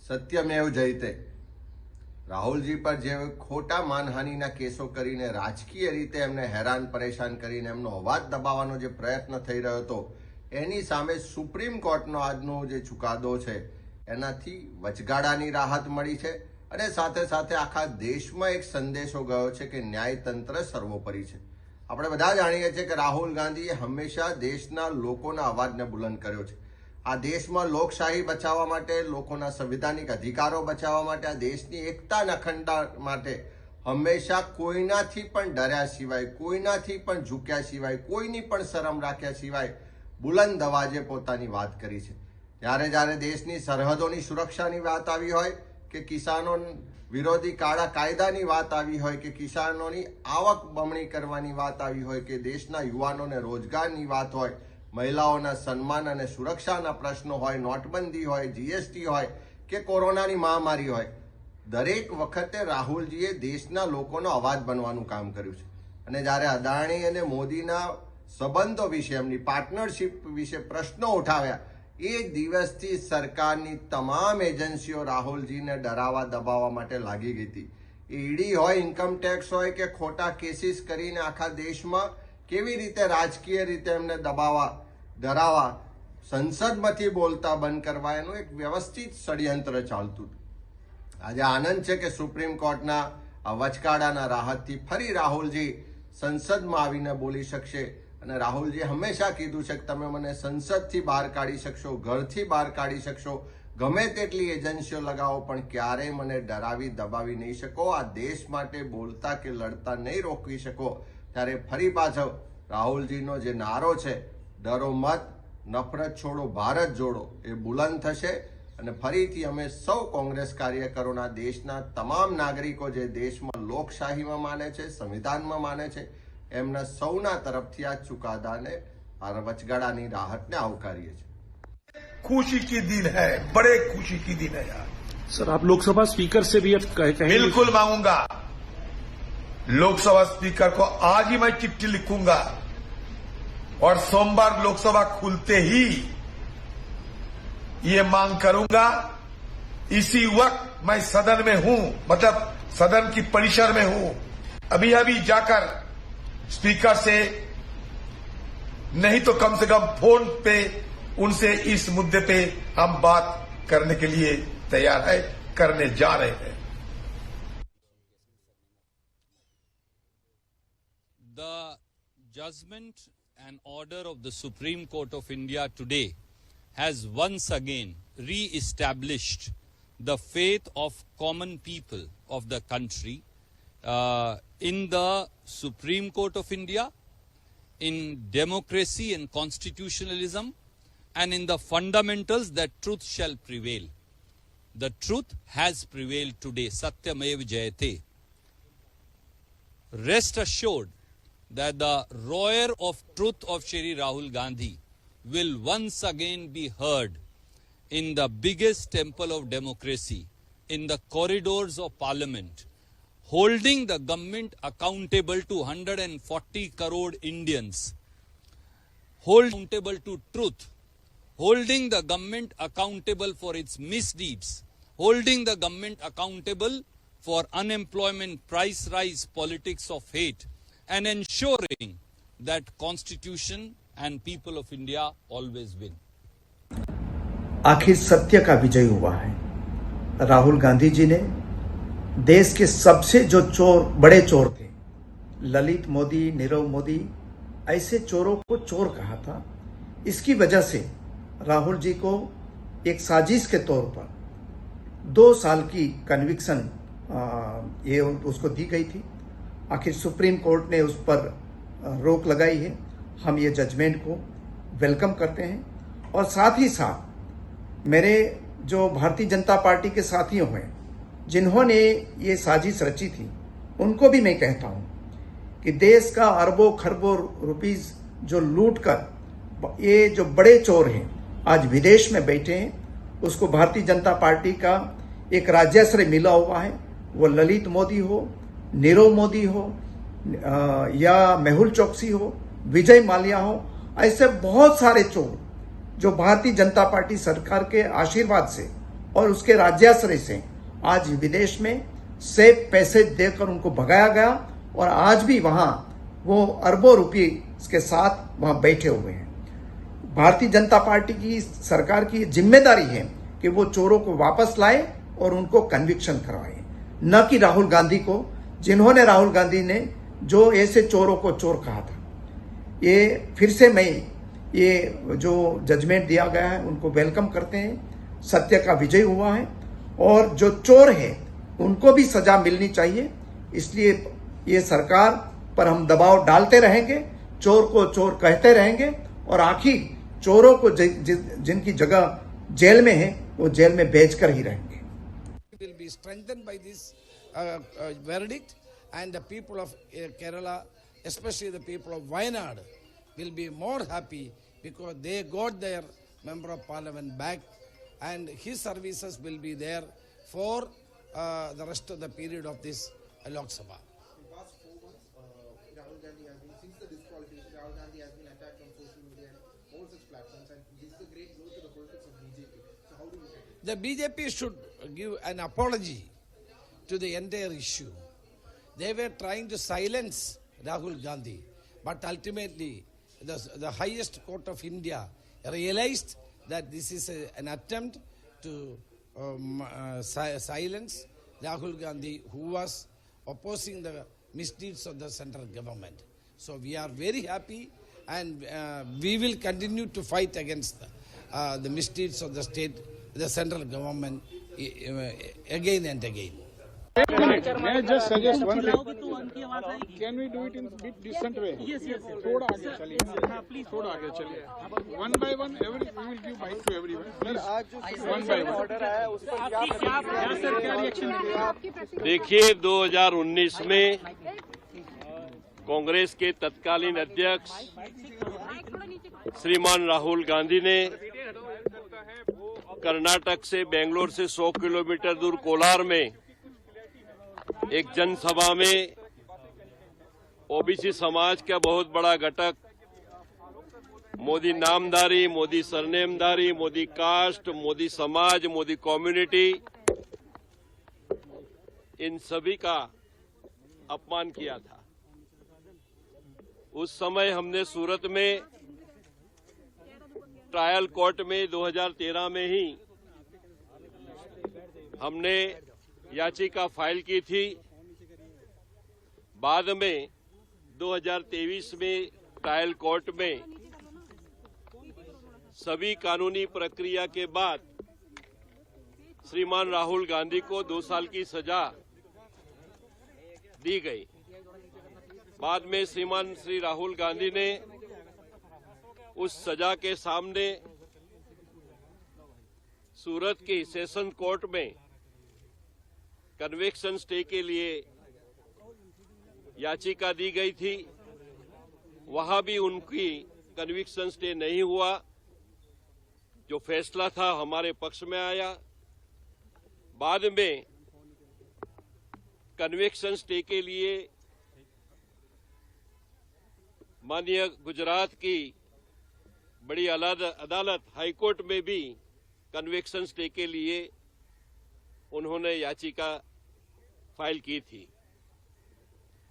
સત્યમેવ જયતે. રાહુલજી પર જે ખોટા માનહાનિના કેસો કરીને રાજકીય રીતે એમને હેરાન પરેશાન કરીને એમનો અવાજ દબાવવાનો જે પ્રયત્ન થઈ રહ્યો હતો એની સામે સુપ્રીમ કોર્ટનો આજનો જે ચુકાદો છે એનાથી વચગાળાની રાહત મળી છે. અને સાથે સાથે આખા દેશમાં એક સંદેશો ગયો છે કે ન્યાયતંત્ર સર્વોપરી છે. આપણે બધા જાણીએ છીએ કે રાહુલ ગાંધીએ હંમેશા દેશના લોકોના અવાજને બુલંદ કર્યો છે. આ દેશમાં લોકશાહી બચાવવા માટે, લોકોના સંવિધાનિક અધિકારો બચાવવા માટે, આ દેશની એકતા અને અખંડતા માટે હંમેશા કોઈનાથી પણ ડર્યા સિવાય, કોઈનાથી પણ ઝૂક્યા સિવાય, કોઈની પણ શરમ રાખ્યા સિવાય બુલંદ અવાજે પોતાની વાત કરી છે. જ્યારે દેશની સરહદોની સુરક્ષાની વાત આવી હોય કે કિસાનો વિરોધી કાળા કાયદાની વાત આવી હોય કે કિસાનોની આવક બમણી કરવાની વાત આવી હોય કે દેશના યુવાનોને રોજગારની વાત હોય, મહિલાઓના સન્માન અને સુરક્ષાના પ્રશ્નો હોય, નોટબંધી હોય, જીએસટી હોય કે કોરોનાની મહામારી હોય, દરેક વખતે રાહુલજીએ દેશના લોકોનો અવાજ બનવાનું કામ કર્યું છે. અને જ્યારે અદાણી અને મોદીના સંબંધો વિશે, એમની પાર્ટનરશિપ વિશે પ્રશ્નો ઉઠાવ્યા એ દિવસથી સરકારની તમામ એજન્સીઓ રાહુલજીને ડરાવવા દબાવવા માટે લાગી ગઈ હતી. ઈડી હોય, ઇન્કમ ટેક્સ હોય કે ખોટા કેસીસ કરીને આખા દેશમાં કેવી રીતે રાજકીય રીતે એમને ડરાવવા, સંસદમાંથી બોલતા બંધ કરવા એનું એક વ્યવસ્થિત ષડયંત્ર ચાલતું હતું. આજે આનંદ છે કે સુપ્રીમ કોર્ટના વચગાળાના રાહતથી ફરી રાહુલજી સંસદમાં આવીને બોલી શકશે. અને રાહુલજીએ હંમેશા કીધું છે કે તમે મને સંસદથી બહાર કાઢી શકશો, ઘરથી બહાર કાઢી શકશો, ગમે તેટલી એજન્સીઓ લગાવો પણ ક્યારેય મને ડરાવી દબાવી નહીં શકો, આ દેશ માટે બોલતા કે લડતા નહીં રોકી શકો. ત્યારે ફરી પાછો રાહુલજીનો જે નારો છે ડરો મત, નફરત છોડો ભારત જોડો એ બુલંદ થશે અને ફરીથી અમે સૌ કોંગ્રેસ કાર્યકરોના દેશના તમામ નાગરિકો જે દેશમાં લોકશાહીમાં માને છે, સંવિધાનમાં માને છે, એમના સૌના તરફથી આ ચુકાદાને આ વચગાળાની રાહતને આવકારીએ છીએ. खुशी की दिन है, बड़े खुशी की दिन है यार. सर आप लोकसभा स्पीकर से भी कहेंगे? बिल्कुल मांगूंगा. लोकसभा स्पीकर को आज ही मैं चिट्ठी लिखूंगा और सोमवार लोकसभा खुलते ही ये मांग करूंगा. इसी वक्त मैं सदन में हूं, मतलब सदन की परिसर में हूं. अभी अभी जाकर स्पीकर से नहीं तो कम से कम फोन पे उनसे इस मुद्दे पे हम बात करने के लिए तैयार है, करने जा रहे हैं. The judgment and order of the Supreme Court of India today has once again re-established the faith of common people of the country in the Supreme Court of India, in democracy and constitutionalism, and in the fundamentals that truth shall prevail. The truth has prevailed today. Satyamev Jayate. Rest assured that the roar of truth of Shri Rahul Gandhi will once again be heard in the biggest temple of democracy, in the corridors of parliament, holding the government accountable to 140 crore Indians, accountable to truth, holding the government accountable for its misdeeds, holding the government accountable for unemployment, price rise, politics of hate, and ensuring that Constitution and people of India always win. आखिर सत्य का विजय हुआ है. राहुल गांधी जी ने देश के सबसे जो चोर, बड़े चोर थे, ललित मोदी, नीरव मोदी, ऐसे चोरों को चोर कहा था. इसकी वजह से राहुल जी को एक साजिश के तौर पर 2 साल की कन्विक्शन ये उसको दी गई थी. आखिर सुप्रीम कोर्ट ने उस पर रोक लगाई है. हम ये जजमेंट को वेलकम करते हैं और साथ ही साथ मेरे जो भारतीय जनता पार्टी के साथियों हैं जिन्होंने ये साजिश रची थी, उनको भी मैं कहता हूँ कि देश का अरबों खरबों रुपीस जो लूट कर ये जो बड़े चोर हैं आज विदेश में बैठे हैं, उसको भारतीय जनता पार्टी का एक राज्याश्रय मिला हुआ है. वो ललित मोदी हो, नीरव मोदी हो या मेहुल चोकसी हो, विजय माल्या हो, ऐसे बहुत सारे चोर जो भारतीय जनता पार्टी सरकार के आशीर्वाद से और उसके राज्याश्रय से आज विदेश में सेफ पैसे देकर उनको भगाया गया और आज भी वहां वो अरबों रुपये के साथ वहां बैठे हुए हैं. भारतीय जनता पार्टी की सरकार की जिम्मेदारी है कि वो चोरों को वापस लाए और उनको कन्विक्शन करवाए, न कि राहुल गांधी को, जिन्होंने राहुल गांधी ने जो ऐसे चोरों को चोर कहा था. ये फिर से मैं ये जो जजमेंट दिया गया है उनको वेलकम करते हैं. सत्य का विजय हुआ है और जो चोर है उनको भी सजा मिलनी चाहिए. इसलिए ये सरकार पर हम दबाव डालते रहेंगे, चोर को चोर कहते रहेंगे और आखिर चोरों को जिनकी जगह जेल में है वो जेल में भेजकर ही रहेंगे. Will be strengthened by this verdict, and the people of Kerala, especially the people of Wayanad, will be more happy because they got their member of parliament back, and his services will be there for the rest of the period of this Lok Sabha. In the past 4 months, Rahul Gandhi has been, since the disqualification, Rahul Gandhi has been attacked on social media and all such platforms, and this is a great blow to the politics of BJP. So how do you look at it? The BJP should give an apology to the entire issue. They were trying to silence Rahul Gandhi, but ultimately the highest court of India realized that this is an attempt to silence Rahul Gandhi, who was opposing the misdeeds of the central government. So we are very happy, and we will continue to fight against the misdeeds of the state, the central government again and again. May I just suggest one thing? उनकी आवाज आएगी। Can we do it in bit decent way? Yes, yes, yes. थोड़ा आगे चलिए। हाँ, please. थोड़ा आगे चलिए। One by one every we will give bite to everyone. Please one by one. Order है उस पर क्या सर क्या रिएक्शन है? देखिए, 2019 में कांग्रेस के तत्कालीन अध्यक्ष श्रीमान राहुल गांधी ने कर्नाटक से बेंगलोर से 100 किलोमीटर दूर कोलार में एक जनसभा में ओबीसी समाज का बहुत बड़ा घटक मोदी नामधारी, मोदी सरनेमधारी, मोदी कास्ट, मोदी समाज, मोदी कम्युनिटी, इन सभी का अपमान किया था। उस समय हमने सूरत में ट्रायल कोर्ट में 2013 में ही हमने याचिका फाइल की थी। बाद में 2023 में ट्रायल कोर्ट में सभी कानूनी प्रक्रिया के बाद श्रीमान राहुल गांधी को 2 साल की सजा दी गई। बाद में श्रीमान श्री राहुल गांधी ने उस सजा के सामने सूरत की सेशन कोर्ट में कन्विक्शन स्टे के लिए याचिका दी गई थी। वहां भी उनकी कन्विक्शन स्टे नहीं हुआ। जो फैसला था हमारे पक्ष में आया। बाद में कन्विक्शन स्टे के लिए माननीय गुजरात की बड़ी अदालत हाईकोर्ट में भी कन्विक्शन स्टे के लिए उन्होंने याचिका फाइल की थी।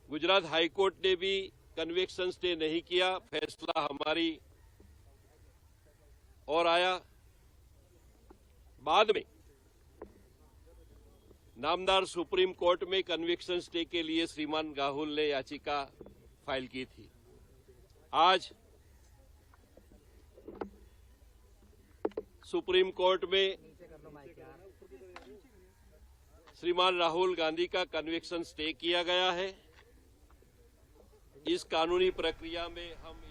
गुजरात हाईकोर्ट ने भी कन्विक्शन स्टे नहीं किया। फैसला हमारी और आया। बाद में नामदार सुप्रीम कोर्ट में कन्विक्शन स्टे के लिए श्रीमान राहुल ने याचिका फाइल की थी। आज सुप्रीम कोर्ट में श्रीमान राहुल गांधी का कन्विक्शन स्टे किया गया है। इस कानूनी प्रक्रिया में हम